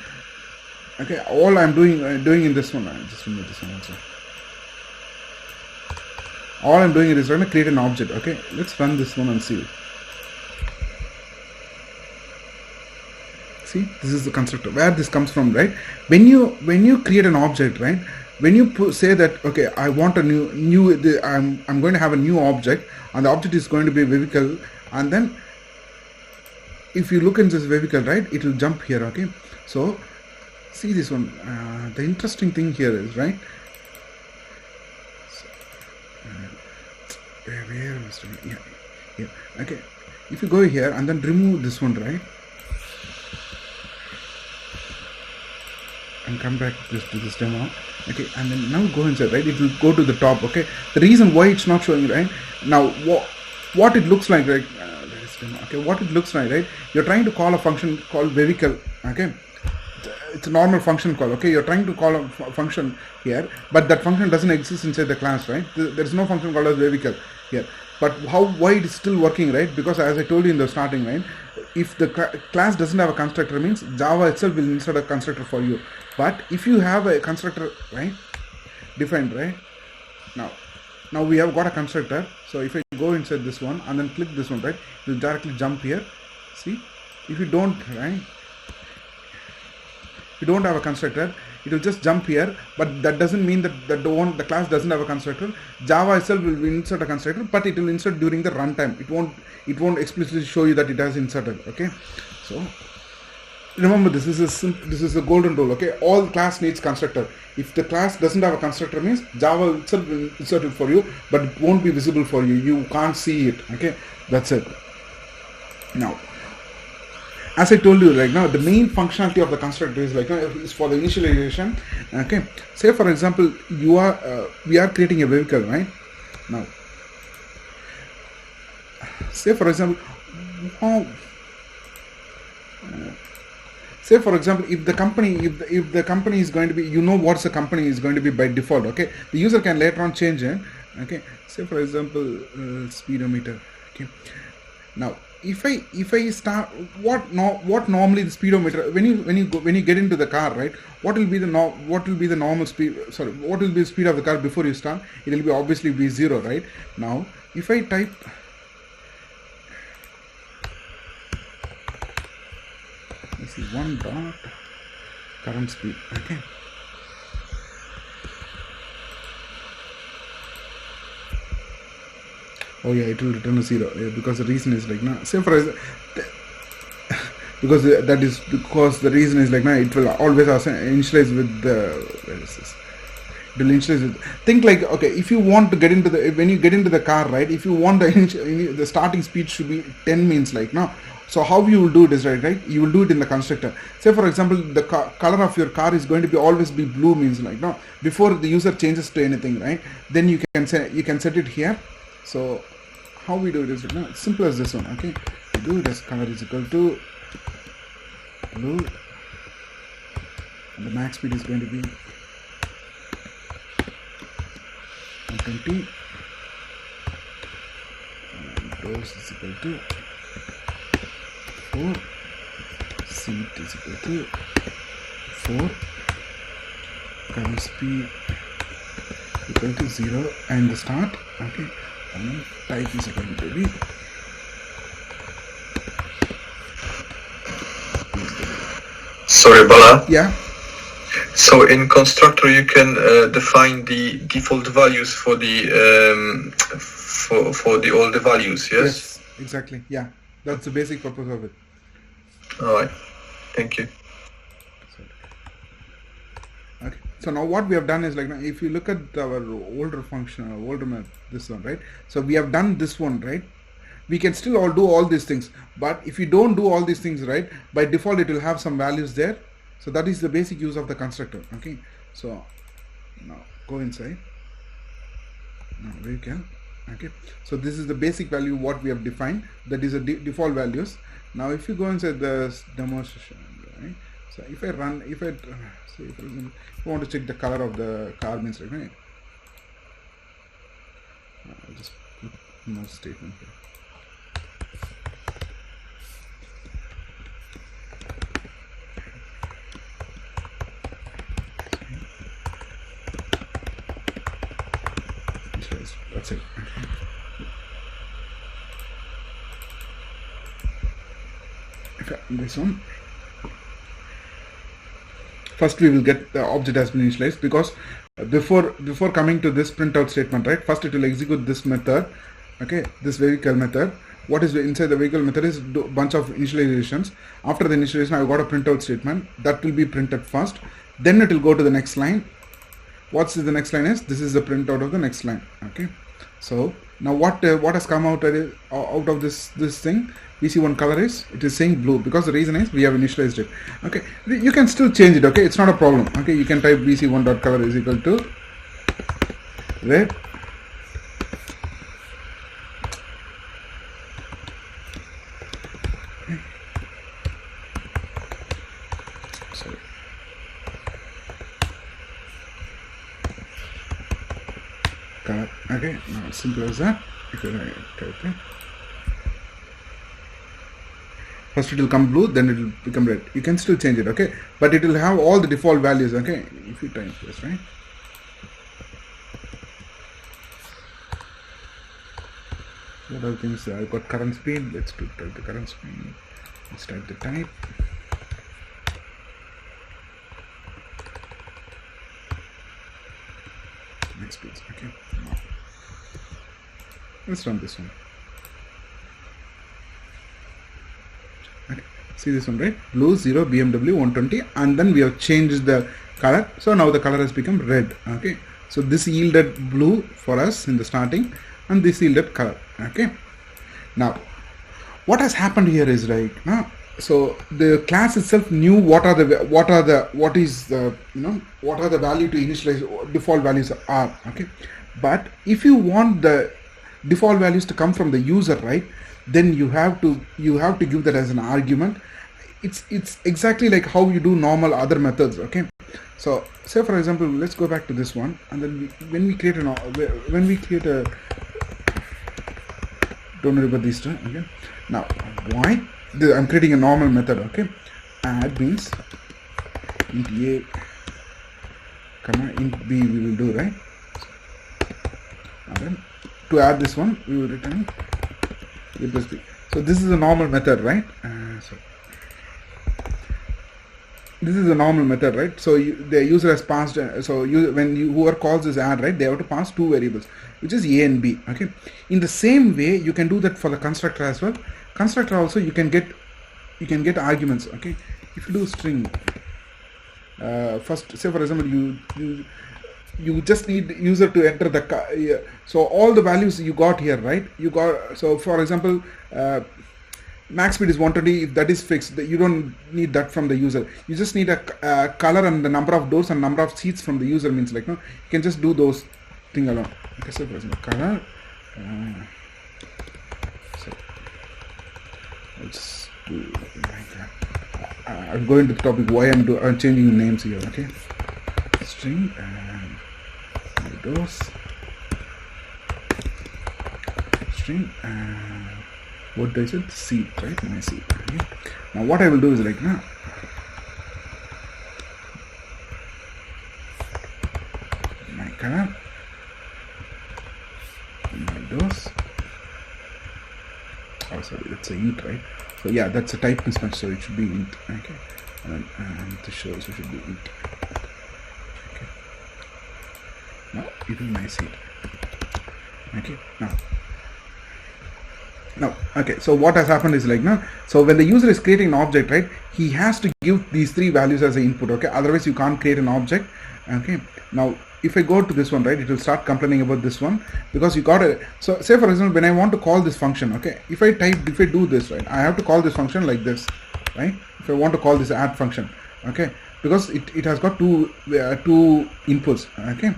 Okay. All I'm doing in this one. I'll just remove this one also. All I'm doing is going to create an object. Okay. Let's run this one and see. See, this is the constructor where this comes from, right? When you create an object, right? When you say that, okay, I want a I'm going to have a new object, and the object is going to be a vehicle, and then if you look in this vehicle, right, it will jump here. Okay, so see this one. The interesting thing here is, right? So, where was it? Yeah. Okay, if you go here and then remove this one, right? And come back to this demo. Okay, and then now go inside, right? It will go to the top. Okay, the reason why it's not showing, right? Now what it looks like, right? Okay, what it looks like, right? You're trying to call a function called vehicle. Okay, it's a normal function call. Okay, you're trying to call a function here, but that function doesn't exist inside the class, right? There's no function called as vehicle here. But why it is still working, right? Because as I told you in the starting, right, if the class doesn't have a constructor, means Java itself will insert a constructor for you. But if you have a constructor, right, defined, right, now we have got a constructor. So if I go inside this one and then click this one, right, it will directly jump here. See, if you don't, right, you don't have a constructor, it will just jump here, but that doesn't mean that the class doesn't have a constructor. Java itself will insert a constructor, but it will insert during the runtime. It won't explicitly show you that it has inserted. Okay, so remember, this is a golden rule. Okay, all class needs constructor. If the class doesn't have a constructor, means Java itself will insert it for you, but it won't be visible for you. You can't see it. Okay, that's it. Now, as I told you, right now, the main functionality of the constructor is is for the initialization. Okay, say for example, we are creating a vehicle, right? Now, say for example, say for example, if the company is going to be, what the company is going to be by default. Okay, the user can later on change it. Okay, say for example, speedometer. Okay, now if I start, what normally the speedometer, when you get into the car, right, what will be the normal speed, what will be the speed of the car before you start? It will be obviously be 0, right? Now if I type, this is 1 dot current speed. Okay, oh yeah, it will return a 0, because the reason is say for example, because the reason is it will always initialize with where is this? It will initialize with, think okay, if you want to get into when you get into the car, right, if you want the starting speed should be 10, means so how you will do it is, right, you will do it in the constructor. Say for example, the color of your car is going to be always be blue, means before the user changes to anything, right, then you can set it here. So how we do it is it's simple as this one. Okay, we do it as color is equal to blue, and the max speed is going to be 120, and dose is equal to 4, seat is equal to 4, current speed equal to 0, and the start. Okay, and then type is going to be Sorry, Bala. Yeah. So in constructor you can define the default values for the all the values. Yes, exactly. Yeah, that's the basic purpose of it. All right, thank you. Okay, so now what we have done is if you look at our older function, older map, this one, right, so we have done this one, right. We can still all do all these things, but if you don't do all these things, right, by default it will have some values there. So that is the basic use of the constructor. Okay, so now go inside. Now we can Okay, so this is the basic value what we have defined, that is the default values. Now if you go and say the demonstration, right? So if I run, if I say for example, if I want to check the color of the car means, right? I'll just put no statement here. That's it. Okay, this one. First we will get the object has been initialized, because before coming to this printout statement, right, first it will execute this method, okay, this vehicle method. What is inside the vehicle method is bunch of initializations. After the initialization, I've got a printout statement that will be printed first, then it will go to the next line. What's the next line is, this is the printout of the next line. Okay, so now what has come out of this thing, VC1 color is, it is saying blue, because the reason is we have initialized it. Okay, you can still change it. Okay, it's not a problem. Okay, you can type VC1.color is equal to red. Sorry. Color. Okay, now it's simple as that. If you type it, first it will come blue, then it will become red. You can still change it, okay, but it will have all the default values. Okay, if you type this, right, what other things? I've got current speed. Let's type the current speed. Let's type the type. Next speeds. Okay, now let's run this one. Okay, see this one, right? Blue 0 BMW 120, and then we have changed the color, so now the color has become red. Okay, so this yielded blue for us in the starting, and this yielded color. Okay, now what has happened here is, right, now, so the class itself knew what are the value to initialize, default values are. Okay, but if you want the default values to come from the user, right, then you have to give that as an argument. It's exactly like how you do normal other methods. Okay, so say for example, let's go back to this one, and then when we create a, don't worry about these two. Okay, now why I'm creating a normal method. Okay, add means int a comma int b we will do, right, and then to add this one we will return a plus b. So this is a normal method, right? So this is a normal method, right? So the user has passed, whoever calls this add, right, they have to pass two variables, which is a and b. Okay, in the same way you can do that for the constructor as well. Constructor also you can get arguments. Okay, if you do string, first say for example you just need user to enter the so all the values you got here, right, you got, so for example max speed is 120. If that is fixed, you don't need that from the user. You just need a color and the number of doors and number of seats from the user, means like, no, you can just do those thing alone. Okay, so for example color, so let's do like that. I'm going to the topic why I'm changing names here. Okay, string and doors, string and what do I say? Seat, right? My seat. Okay. Now what I will do is like, now my color, my doors. Oh, sorry, that's a int, right? So yeah, that's a type mismatch, so it should be int. Okay, and this shows it should be int. Okay. Now it is my seat. Okay. Now, okay, so what has happened is like, now, so when the user is creating an object, right, he has to give these three values as an input. Okay, otherwise you can't create an object. Okay, now if I go to this one, right, it will start complaining about this one, because you got a, so say for example when I want to call this function, okay, if I do this, right, I have to call this function like this, right, if I want to call this add function. Okay, because it has got two inputs. Okay,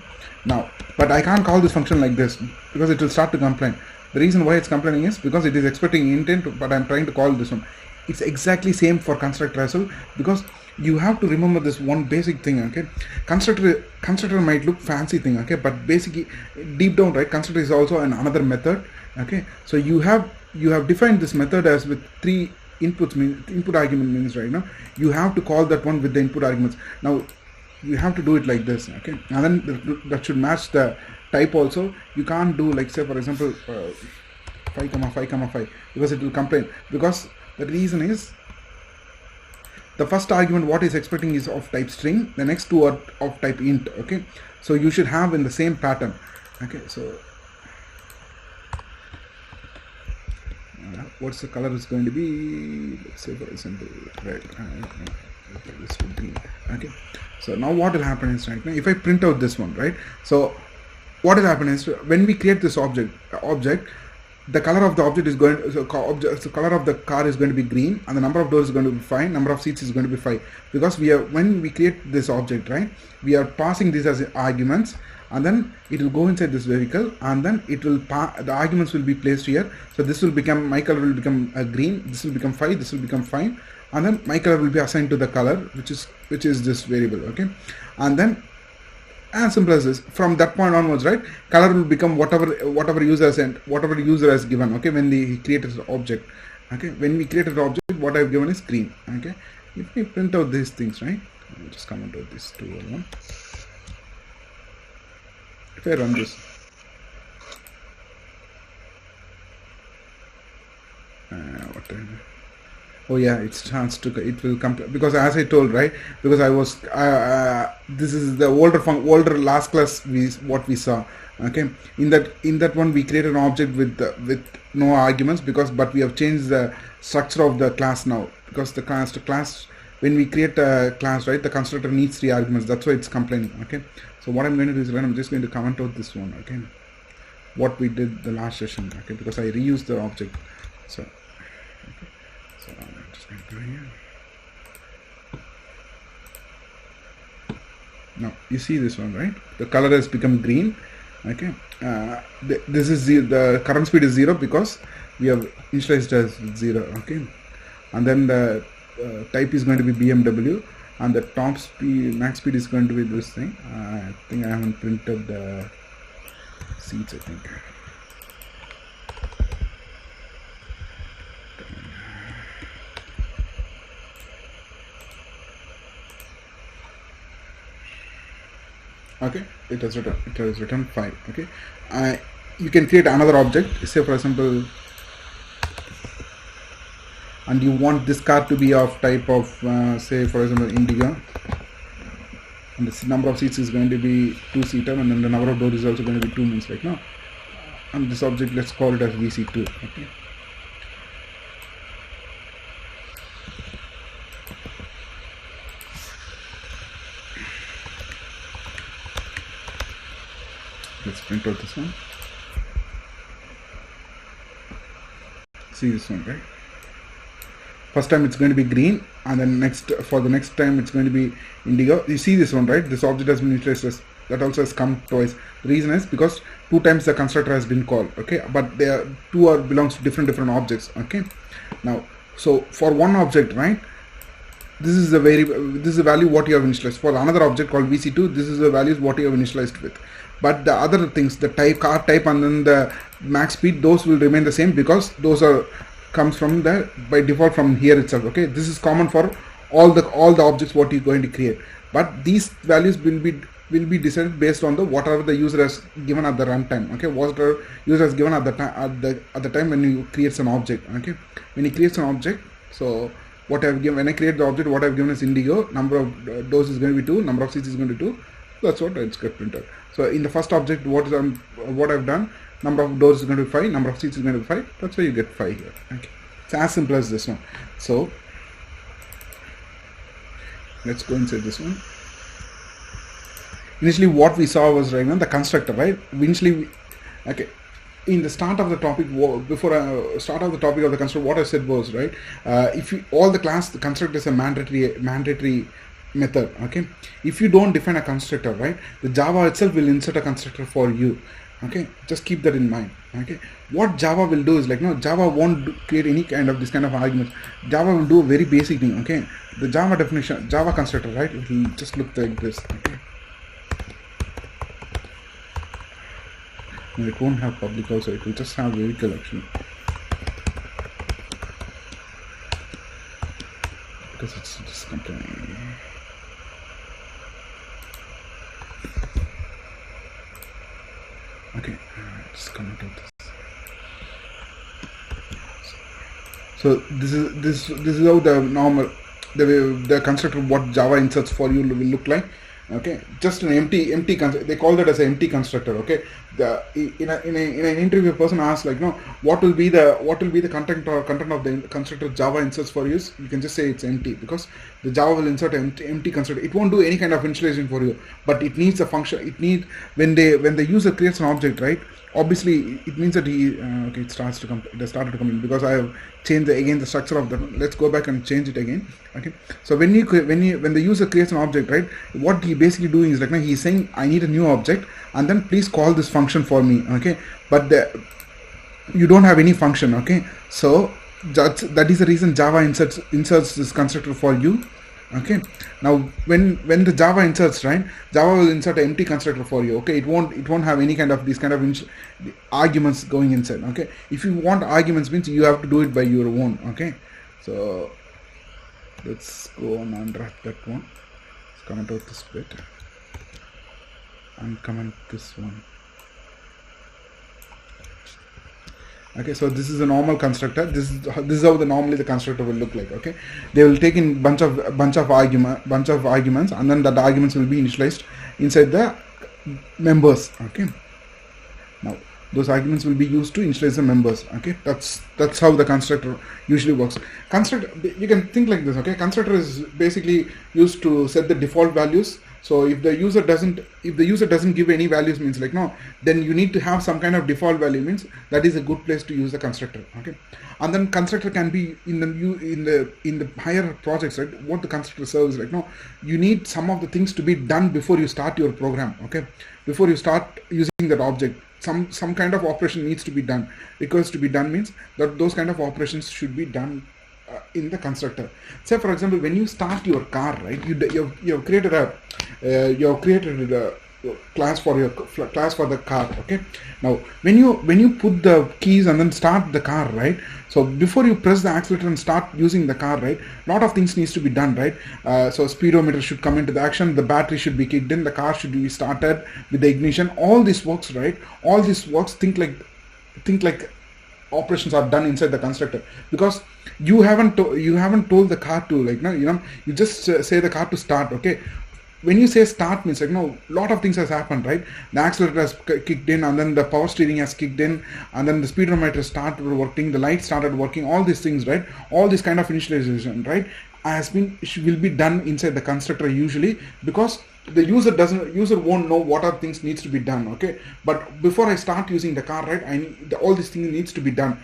Now, but I can't call this function like this because it will start to complain. The reason why it's complaining is because it is expecting intent, but I'm trying to call this one. It's exactly same for constructor as well, because you have to remember this one basic thing, okay? Constructor might look fancy thing, okay, but basically deep down, right, constructor is also another method, okay? So you have defined this method as with 3 inputs, input argument means right now you have to call that one with the input arguments. Now you have to do it like this, okay, and then that should match the type also. You can't do like, say for example 5 comma 5 comma 5, because it will complain, because the reason is the first argument what is expecting is of type string, the next 2 are of type int, okay? So you should have in the same pattern, okay? So what's the color is going to be, let's say for example red, this would be okay. So now what will happen is, right now if I print out this one, right, so what will happen is when we create this object, the color of the object is going to, so color of the car is going to be green, and the number of doors is going to be 5, number of seats is going to be 5, because we are, when we create this object, right, we are passing these as arguments, and then it will go inside this vehicle, and then it will the arguments will be placed here. So this will become, my color will become green, this will become 5, this will become 5, and then my color will be assigned to the color which is this variable, okay? And then as simple as this, from that point onwards, right, color will become whatever user has given, okay, when he created the object, okay? When we created the object, what I've given is green, okay? If we print out these things, right, I'll just comment out this 201. If I run this, oh yeah, it's chance to, it will come to, because as I told, right, because I was this is the older last class what we saw, okay? In that one we created an object with no arguments, but we have changed the structure of the class now, because the class when we create a class, right, the constructor needs 3 arguments, that's why it's complaining, okay? So what I'm going to do is, I'm just going to comment out this one, okay, what we did the last session, okay, because I reused the object. So okay. So I'm just going to do here. Now you see this one, right, the color has become green, okay? This is the current speed is 0 because we have initialized as 0, okay? And then the type is going to be BMW, and the top speed, max speed is going to be this thing. I think I haven't printed the seats, I think. Okay, it has written 5, okay? You can create another object, say for example, and you want this car to be of type of say for example Indigo, and the number of seats is going to be 2-seater, and then the number of doors is also going to be 2, means like now, and this object, let's call it as VC2, okay? Let's print out this one. See this one, right? First time it's going to be green, and then for the next time it's going to be indigo. You see this one, right? This object has been initialized as, that also has come twice. The reason is because 2 times the constructor has been called, okay? But they are belongs to different objects, okay? Now, so for one object, right, this is the value what you have initialized. For another object called VC2, this is the values what you have initialized with. But the other things, the car type and then the max speed, those will remain the same, because those comes from the by default from here itself, okay? This is common for all the objects what you're going to create, but these values will be decided based on whatever the user has given at the runtime, okay? Whatever user has given at the time when you create an object, okay? When he creates an object, so what I've given, when I create the object, what I've given is indigo, number of doors is going to be 2, number of seats is going to be 2. That's what it's got printed. So in the first object, what I've done, number of doors is going to be 5, number of seats is going to be 5. That's why you get 5 here. Okay, it's as simple as this one. So let's go inside this one. Initially, what we saw was right now the constructor, right? Okay. In the start of the topic, before start of the topic of the constructor, what I said was, right, if all the constructor is a mandatory method. Okay, if you don't define a constructor, right, the Java itself will insert a constructor for you. Okay, just keep that in mind. Okay, what Java will do is like, no, Java won't create any kind of this kind of arguments. Java will do a very basic thing. Okay, the Java definition, Java constructor, right, it will just look like this. Okay, no, it won't have public also, it will just have vehicle actually, because it's this company. Okay, just comment out this. So this is how the normal the constructor what Java inserts for you will look like. Okay, just an empty they call that as an empty constructor. Okay, in an interview, a person asks like, no, what will be the content of the constructor Java inserts for you? You can just say it's empty, because the Java will insert an empty constructor. It won't do any kind of initialization for you, but it needs a function. It need when the user creates an object, right? Obviously, it means that okay, it started to come in, because I have changed again the structure of the. Let's go back and change it again. Okay, so when the user creates an object, right, what he basically doing is like, now he's saying I need a new object, and then please call this function for me. Okay, but you don't have any function. Okay, so that is the reason Java inserts this constructor for you. Okay, now when the Java inserts, right, Java will insert an empty constructor for you. Okay, it won't have any kind of these kind of arguments going inside. Okay, if you want arguments, means you have to do it by your own. Okay, so let's go on and wrap that one. Let's comment out this bit and comment this one. Okay, so this is a normal constructor. This is how normally the constructor will look like. Okay, they will take in bunch of arguments, and then that arguments will be initialized inside the members. Okay, now those arguments will be used to initialize the members. Okay, that's how the constructor usually works. Constructor, you can think like this. Okay, constructor is basically used to set the default values. So if the user doesn't give any values, means like, no, then you need to have some kind of default value, means that is a good place to use the constructor. Okay, and then constructor can be in the higher projects, right? What the constructor serves, like, no, you need some of the things to be done before you start your program. Okay, before you start using that object, some kind of operation needs to be done. Requires to be done means that those kind of operations should be done in the constructor. Say for example, when you start your car, right, you have created a class for the car. Okay, now when you put the keys and then start the car, right, so before you press the accelerator and start using the car, right, lot of things needs to be done, right? So speedometer should come into the action, the battery should be kicked in, the car should be started with the ignition. All this works, right? All this works. Think like operations are done inside the constructor, because you haven't told the car to, like, no, you just say the car to start. Okay, when you say start, means like, no, lot of things has happened, right? The accelerator has kicked in, and then the power steering has kicked in, and then the speedometer started working, the light started working, all these things, right? All this kind of initialization, right, will be done inside the constructor usually, because the user won't know what are things needs to be done. Okay, but before I start using the car, right, all these things needs to be done.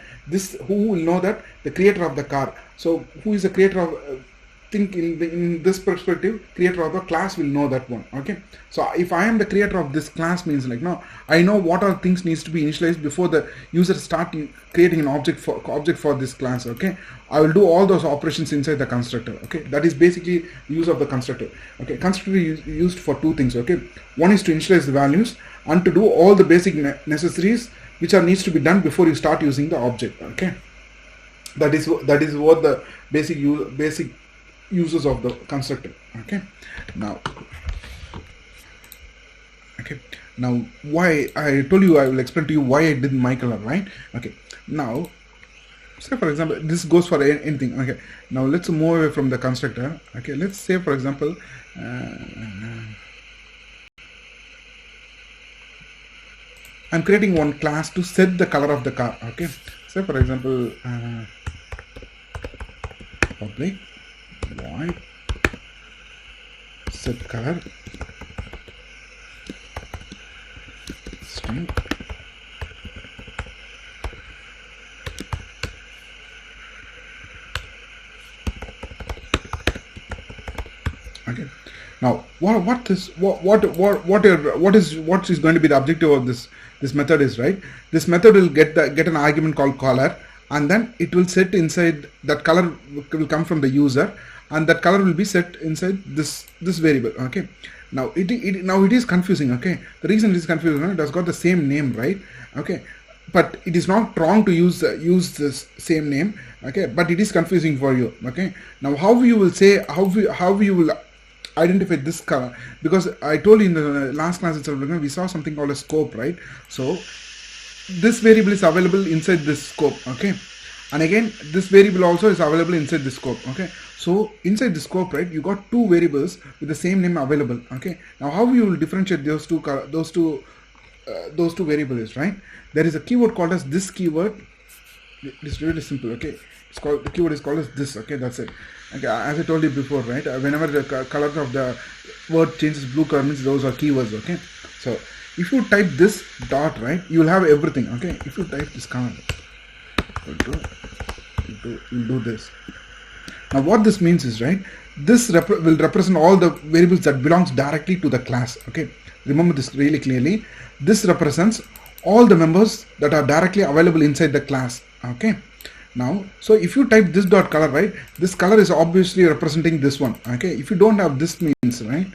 Who will know that? The creator of the car. So who is the creator of think in this perspective, creator of the class will know that one. Okay, so if I am the creator of this class, means like, no, I know what are things needs to be initialized before the user start creating an object for this class. Okay, I will do all those operations inside the constructor. Okay, that is basically use of the constructor. Okay, constructor is used for two things. Okay, one is to initialize the values and to do all the basic necessaries which needs to be done before you start using the object. Okay, that is what the basic uses of the constructor. Okay, now why I told you I will explain to you why I did my color, right? Okay, now say for example, this goes for anything. Okay, now let's move away from the constructor. Okay, let's say for example, I'm creating one class to set the color of the car. Okay, say for example, public void set color string. Okay, what is going to be the objective of this method is, right? This method will get an argument called color, and then it will set inside that color will come from the user, and that color will be set inside this variable. Okay, now it is confusing. Okay, the reason it is confusing, it has got the same name, right? Okay, but it is not wrong to use this same name. Okay, but it is confusing for you. Okay, now how you will say, how you will identify this color, because I told you in the last class itself, we saw something called a scope, right? So this variable is available inside this scope. Okay, and again this variable also is available inside this scope. Okay, so inside the scope, right, you got two variables with the same name available. Okay, now how you will differentiate those two variables, right? There is a keyword called as this keyword. It is really simple. Okay, the keyword is called as this. Okay, that's it. Okay, as I told you before, right, whenever the color of the word changes blue color, means those are keywords. Okay, so if you type this dot, right, you will have everything. Okay, if you type this command, you'll do this. Now what this means is, right, this will represent all the variables that belongs directly to the class. Okay, remember this really clearly. This represents all the members that are directly available inside the class. Okay, now so if you type this dot color, right, this color is obviously representing this one. Okay, if you don't have this means, right,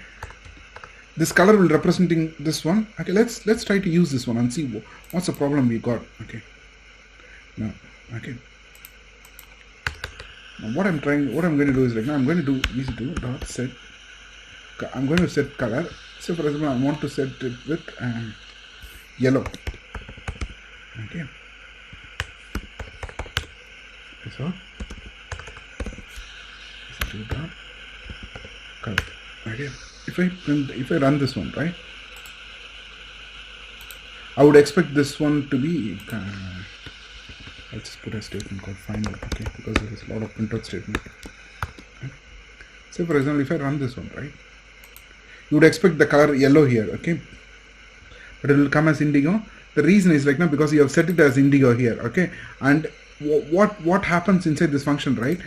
this color will representing this one. Okay, let's try to use this one and see what's the problem we got. Okay, now okay, now what I'm going to do is, like, now I'm going to do easy2 dot set. I'm going to set color. So for example, I want to set it with yellow. Okay, so dot color. Okay, if I run this one, right, I would expect this one to be let's just put a statement called final. Okay, because there is a lot of printout statement. Okay. So for example, if I run this one, right, you would expect the color yellow here. Okay, but it will come as indigo. The reason is, like, now because you have set it as indigo here. Okay, and what happens inside this function, right?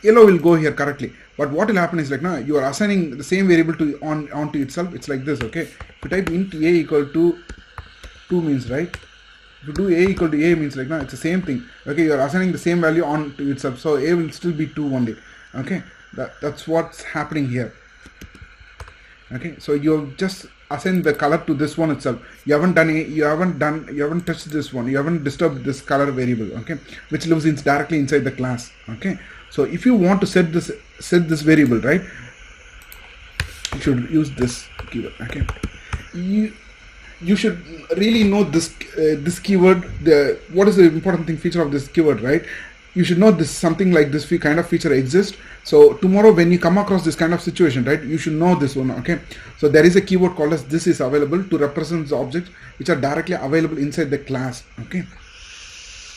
Yellow will go here correctly, but what will happen is, like, now you are assigning the same variable to onto itself. It's like this. Okay, if you type int a equal to 2 means, right, if you do a equal to a means, like, now it's the same thing. Okay, you are assigning the same value on to itself, so a will still be 2 only. Okay, that's what's happening here. Okay, so you have just assigned the color to this one itself. You haven't touched this one. You haven't disturbed this color variable. Okay, which lives directly inside the class. Okay, so if you want to set this variable, right, you should use this keyword. Okay, you should really know this keyword. What is the important feature of this keyword, right? You should know this, something like this kind of feature exists. So tomorrow when you come across this kind of situation, right, you should know this one. Okay, so there is a keyword called as this is available to represent the objects which are directly available inside the class. Okay,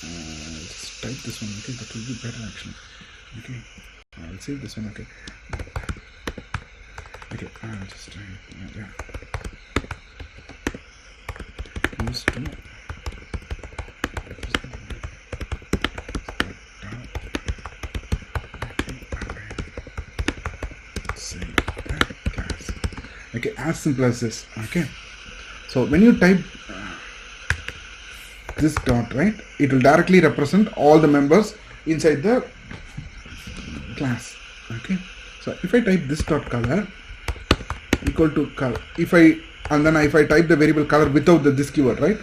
let's type this one. Okay, that will be better actually. Okay, I'll save this one. Okay, okay, I'll just try use to okay, as simple as this. Okay, so when you type this dot, right, it will directly represent all the members inside the class. Okay, so if I type this dot color equal to color, if I type the variable color without this keyword, right,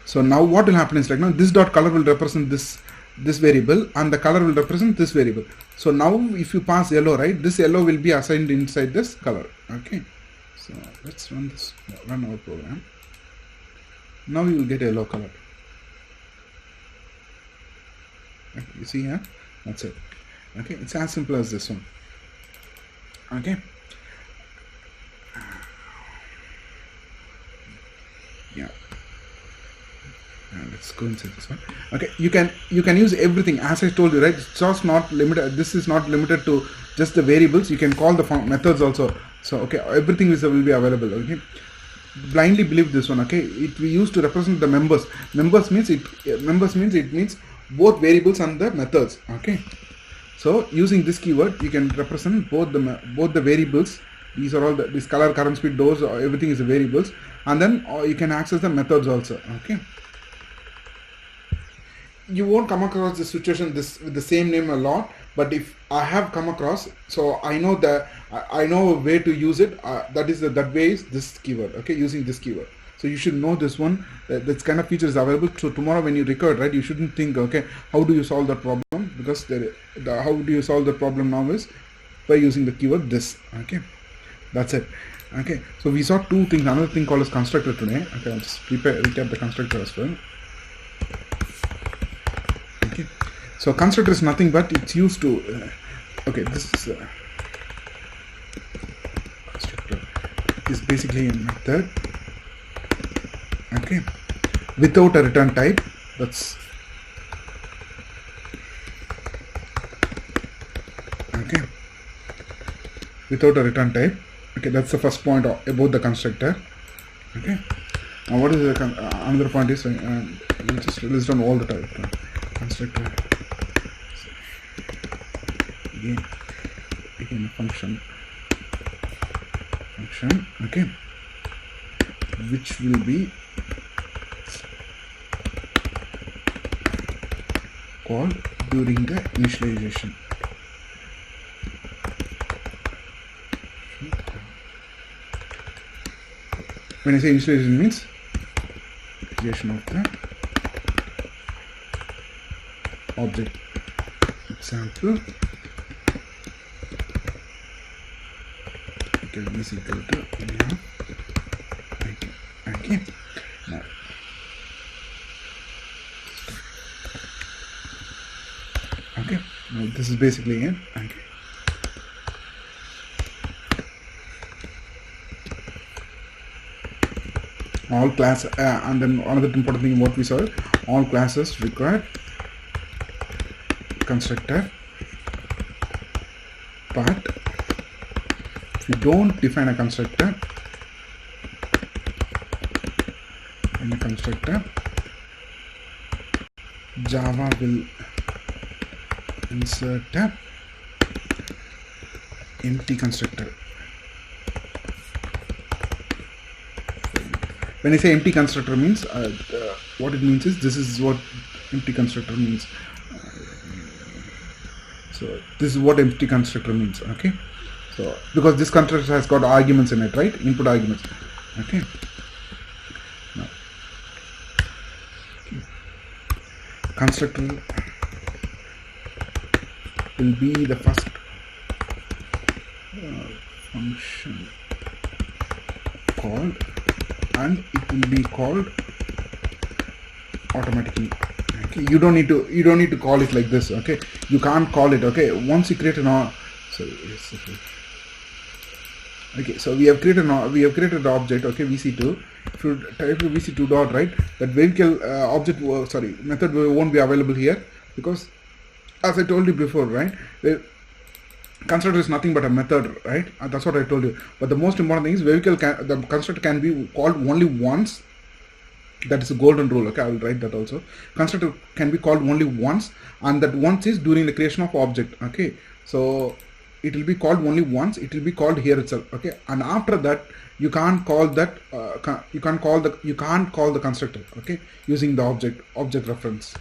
so now what will happen is, like, now this dot color will represent this variable, and the color will represent this variable. So now if you pass yellow, right, this yellow will be assigned inside this color. Okay, so let's run our program. Now you will get yellow color. Okay, you see here, that's it. Okay, it's as simple as this one. Okay, yeah, let's go inside this one. Okay, you can use everything, as I told you, right? It's just not limited. This is not limited to just the variables. You can call the methods also. So okay, everything will be available. Okay, blindly believe this one. Okay, it we used to represent the members. Members means it means both variables and the methods. Okay, so using this keyword you can represent both the variables These are all this color, current, speed, dose, everything is the variables, and then you can access the methods also. Okay. You won't come across this situation with the same name a lot, but if I have come across, so I know that I know a way to use it. That way is this keyword. Okay, using this keyword. So you should know this one. This kind of feature is available. So tomorrow when you record, right, you shouldn't think, okay, how do you solve that problem? Because how do you solve the problem now is by using the keyword this. Okay, that's it. Okay, so we saw two things. Another thing called as constructor today. Okay, I'll just recap the constructor as well. Okay, so constructor is nothing but it's used to okay, this is constructor is basically a method, okay, without a return type. That's okay, without a return type. Okay, that's the first point about the constructor. Okay, now what is the another point is we'll just list down all the type constructor. Again function, okay, which will be called during the initialization. When I say initialization, means creation of the object. Example, is equal to okay. Now, okay. Now this is basically it. Okay. All class and then another important thing what we saw, all classes require constructor, but if you don't define a constructor in a constructor, Java will insert a empty constructor. When I say empty constructor means what it means is this is what empty constructor means. So this is what empty constructor means. Okay, so because this constructor has got arguments in it, right? Input arguments. Okay. Now, constructor will be the first function called, and it will be called automatically. Okay, you don't need to call it like this. Okay, you can't call it. Okay, once you create an okay, so we have created the object. Okay, vc2. If you type vc2 dot, right, that vehicle object method won't be available here, because as I told you before, right, the constructor is nothing but a method, right? That's what I told you. But the most important thing is the constructor can be called only once. That is a golden rule. Okay, I will write that also. Constructor can be called only once, and that once is during the creation of object. Okay, so it will be called only once. It will be called here itself. Okay, and after that you can't call that. You can't call the constructor. Okay, using the object reference.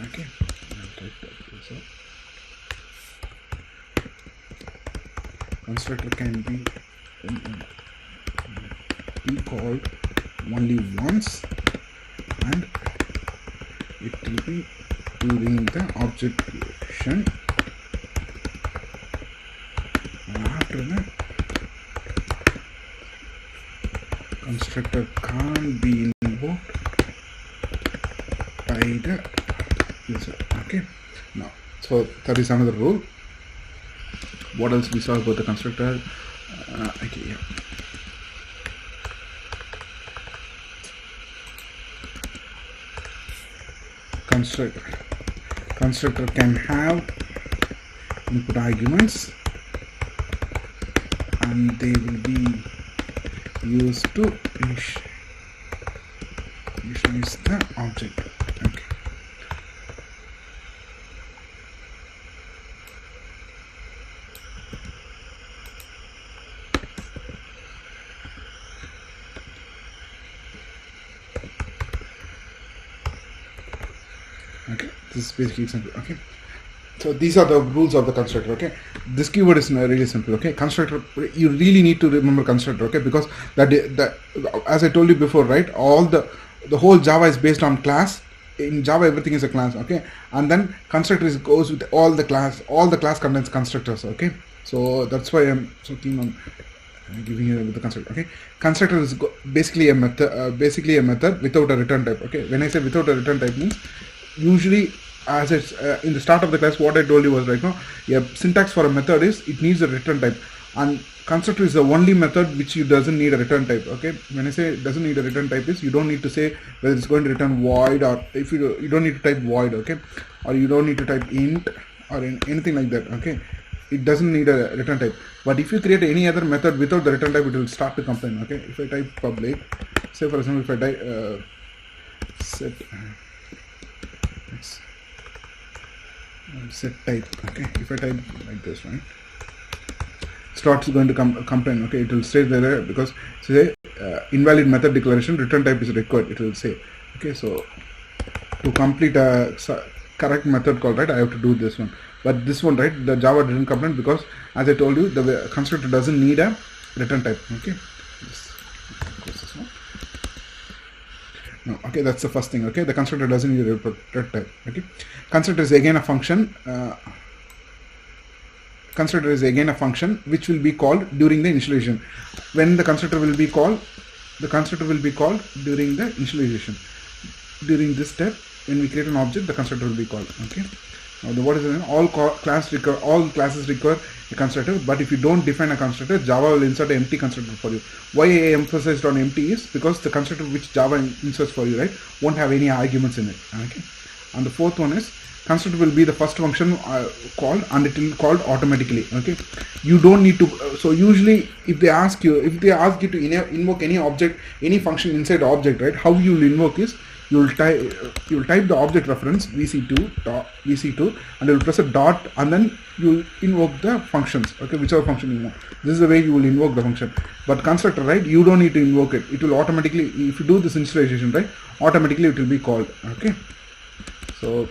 Okay, I'll type that also. Constructor can be called only once, and it will be during the object creation, and after that constructor can't be invoked by the user. Okay, now so that is another rule. What else we saw about the constructor? Okay, yeah. Constructor can have input arguments, and they will be used to initialize the object. Okay. Okay, this is basically simple. Okay, so these are the rules of the constructor. Okay, this keyword is really simple. Okay, constructor, you really need to remember constructor. Okay, because that as I told you before, right, all the whole Java is based on class. In Java everything is a class. Okay, and then constructor goes with all the class contains constructors. Okay, so that's why I'm so keen on giving you the constructor. Okay, constructor is basically a method without a return type. Okay, when I say without a return type means usually as it's in the start of the class what I told you was right now, yeah, syntax for a method is it needs a return type, and constructor is the only method which you doesn't need a return type. Okay, when I say it doesn't need a return type is you don't need to say whether it's going to return void, or if you don't need to type void. Okay, or you don't need to type int or anything like that. Okay, it doesn't need a return type. But if you create any other method without the return type, it will start to complain. Okay, if I type public, say for example if I type set set type. Okay, if I type like this, right, starts going to complain. Okay, it will stay there because say invalid method declaration, return type is required, it will say. Okay, so to complete a correct method call, right, I have to do this one. But this one, right, the Java didn't complain because as I told you, the constructor doesn't need a return type. Okay, this one. No, okay, that's the first thing. Okay, the constructor doesn't need a return type. Okay, constructor is again a function. Constructor is again a function which will be called during the initialization. When the constructor will be called, during the initialization. During this step, when we create an object, the constructor will be called. Okay. Now, what is the name? All classes require a constructor, but if you don't define a constructor, Java will insert an empty constructor for you. Why I emphasized on empty is because the constructor which Java inserts for you, right, won't have any arguments in it. Okay. And the fourth one is constructor will be the first function called, and it will called automatically. Okay, you don't need to. So usually, if they ask you to invoke any object, any function inside the object, right, how you will invoke is you will type the object reference vc2 and you will press a dot and then you invoke the functions. Okay, whichever function you want. This is the way you will invoke the function. But constructor, right, you don't need to invoke it. It will automatically, if you do this initialization, right, automatically it will be called. Okay, so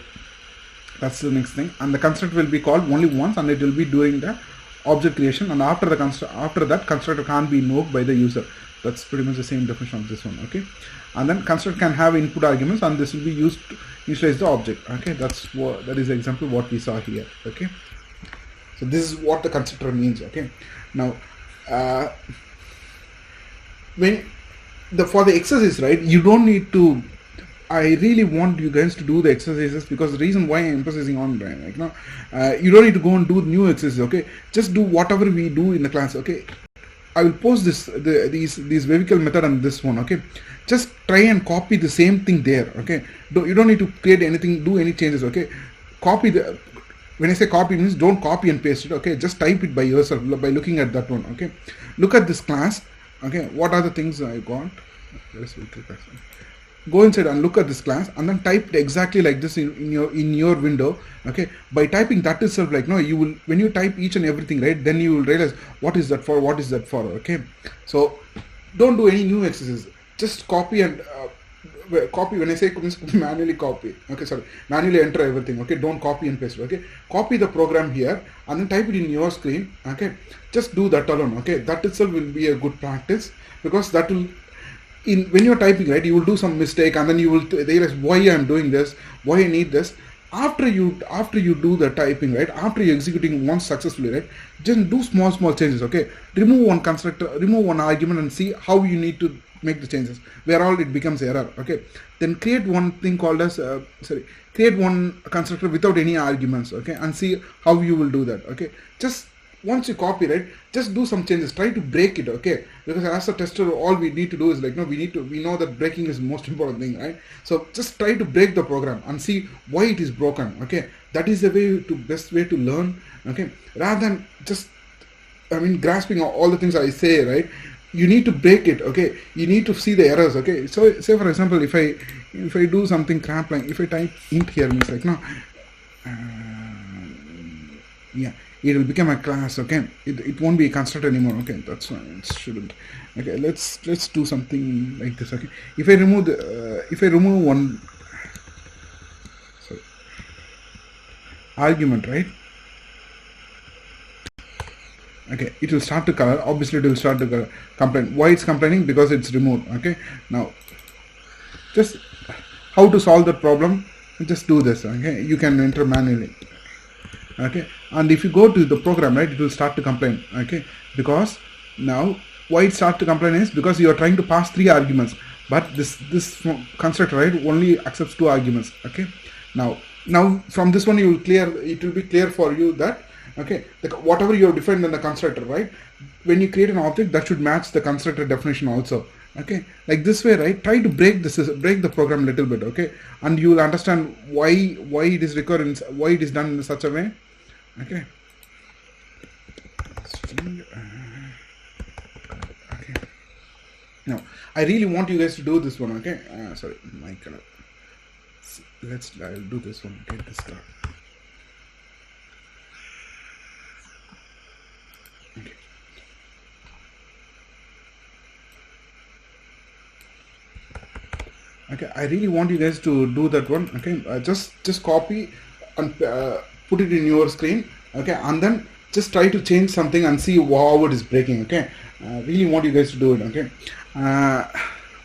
that's the next thing. And the constructor will be called only once, and it will be during the object creation, and after that constructor can't be invoked by the user. That's pretty much the same definition of this one. Okay, and then constructor can have input arguments, and this will be used to initialize the object. Okay, that is the example what we saw here. Okay, so this is what the constructor means. Okay, now for the exercise, right, you don't need to. I really want you guys to do the exercises because the reason why I'm emphasizing on, right, now, you don't need to go and do new exercises. Okay, just do whatever we do in the class. Okay, I will post these vehicle method and this one. Okay, just try and copy the same thing there. Okay, you don't need to create anything, do any changes. Okay, copy the. When I say copy means don't copy and paste it. Okay, just type it by yourself by looking at that one. Okay, look at this class. Okay, what are the things I got? Go inside and look at this class and then type it exactly like this in your window. Okay, by typing that itself, like, no, you will, when you type each and everything, right, then you will realize what is that for. Okay, so don't do any new exercises, just copy and copy. When I say manually copy, okay, sorry, manually enter everything. Okay, don't copy and paste. Okay, copy the program here and then type it in your screen. Okay, just do that alone. Okay, that itself will be a good practice because that will, when you're typing, right, you will do some mistake and then you will realize why I'm doing this, why I need this. After you do the typing, right, after you're executing once successfully, right, just do small changes. Okay, remove one constructor, remove one argument and see how you need to make the changes, where all it becomes error. Okay, then create one thing called as create one constructor without any arguments. Okay, and see how you will do that. Okay, just once you copy, right, just do some changes, try to break it. Okay, because as a tester all we need to do is, like, no, we know that breaking is the most important thing, right? So just try to break the program and see why it is broken. Okay, that is the best way to learn. Okay, rather than just grasping all the things I say, right, you need to break it. Okay, you need to see the errors. Okay, so say for example, if I do something crap, like if I type int here, means like, no, yeah, it will become a class. Okay, it won't be a constructor anymore. Okay, that's why it shouldn't. Okay, let's do something like this. Okay, if I remove one, sorry, argument, right? Okay, it will start to color. Obviously it will start to complain. Why it's complaining? Because it's removed. Okay, now just how to solve that problem, just do this. Okay, you can enter manually. Okay, and if you go to the program, right, it will start to complain. Okay, because now why it start to complain is because you are trying to pass 3 arguments, but this constructor, right, only accepts 2 arguments. Okay, now from this one you will clear, it will be clear for you that, okay, whatever you have defined in the constructor, right, when you create an object, that should match the constructor definition also. Okay, like this way, right, try to break the program a little bit. Okay, and you will understand why it is recurrent, why it is done in such a way. Okay, okay, now I really want you guys to do this one. Okay, sorry, my color. I'll do this one. Okay, this color. Okay. Okay, I really want you guys to do that one. Okay, just copy and put it in your screen. Okay, and then just try to change something and see how it is breaking. Okay, really want you guys to do it. Okay,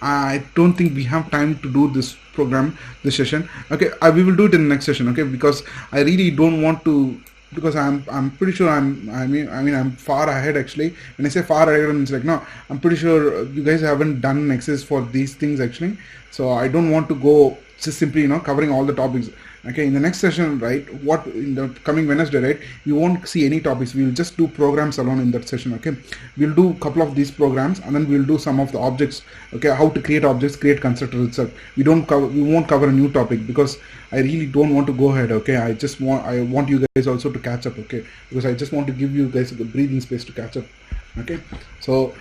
I don't think we have time to do this program, this session. Okay, we will do it in the next session. Okay, because I really don't want to, because I'm pretty sure I'm far ahead actually. When I say far ahead, it's like, no, I'm pretty sure you guys haven't done exercise for these things actually. So I don't want to go just simply covering all the topics. Okay, in the next session, right, what in the coming Wednesday, right, you won't see any topics. We will just do programs alone in that session. Okay, we'll do a couple of these programs and then we'll do some of the objects. Okay, how to create objects, create constructor itself. We won't cover a new topic because I really don't want to go ahead. Okay, I want you guys also to catch up. Okay, because I just want to give you guys the breathing space to catch up. Okay, so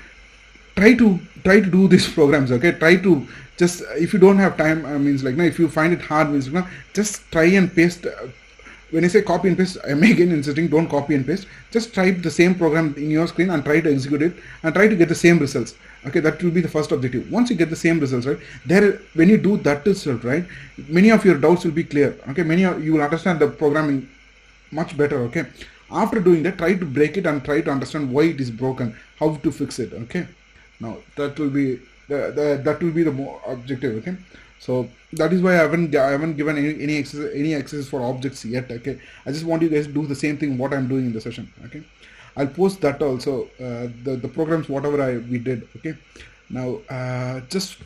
try to do these programs. Okay, try to just, if you don't have time, means like, no, if you find it hard, means just try and paste. When I say copy and paste, I'm again insisting, don't copy and paste. Just type the same program in your screen and try to execute it and try to get the same results. Okay, that will be the first objective. Once you get the same results, right, when you do that itself, right, many of your doubts will be clear. Okay, you will understand the programming much better. Okay, after doing that, try to break it and try to understand why it is broken, how to fix it. Okay, now that will be the more objective. Okay, so that is why I haven't given any access for objects yet. Okay, I just want you guys to do the same thing what I'm doing in the session. Okay, I'll post that also, the programs whatever we did. Okay, now just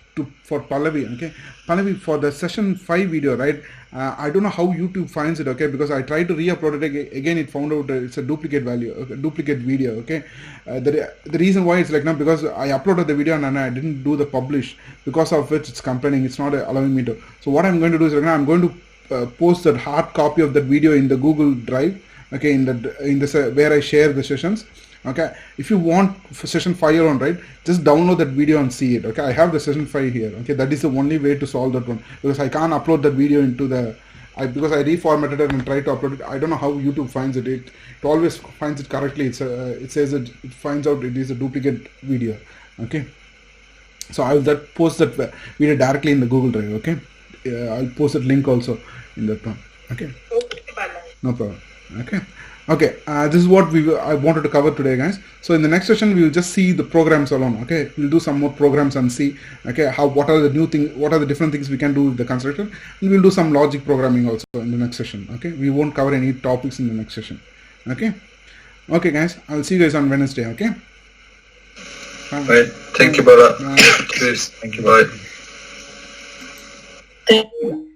for Pallavi. Okay, Pallavi, for the session 5 video, right, I don't know how YouTube finds it. Okay, because I tried to re-upload it again, it found out it's a duplicate duplicate video. Okay, the reason why it's like now, because I uploaded the video and I didn't do the publish, because of which it's complaining, it's not allowing me to. So what I'm going to do is right now I'm going to post that hard copy of that video in the Google Drive. Okay, in the where I share the sessions. Okay, if you want for session 5 on, right, just download that video and see it. Okay, I have the session 5 here. Okay, that is the only way to solve that one, because I can't upload that video into because I reformatted it and tried to upload it. I don't know how YouTube finds it. It always finds it correctly. It says it finds out it is a duplicate video. Okay, so I will post that video directly in the Google Drive. Okay, I'll post that link also in that one. Okay, no problem. Okay, this is what I wanted to cover today, guys. So in the next session, we will just see the programs alone. Okay, we'll do some more programs and see, okay, what are the different things we can do with the constructor, and we'll do some logic programming also in the next session. Okay, we won't cover any topics in the next session. Okay, guys, I'll see you guys on Wednesday. Okay. Right. Thank you, Bala. Cheers. Thank you. Bye. Thank you.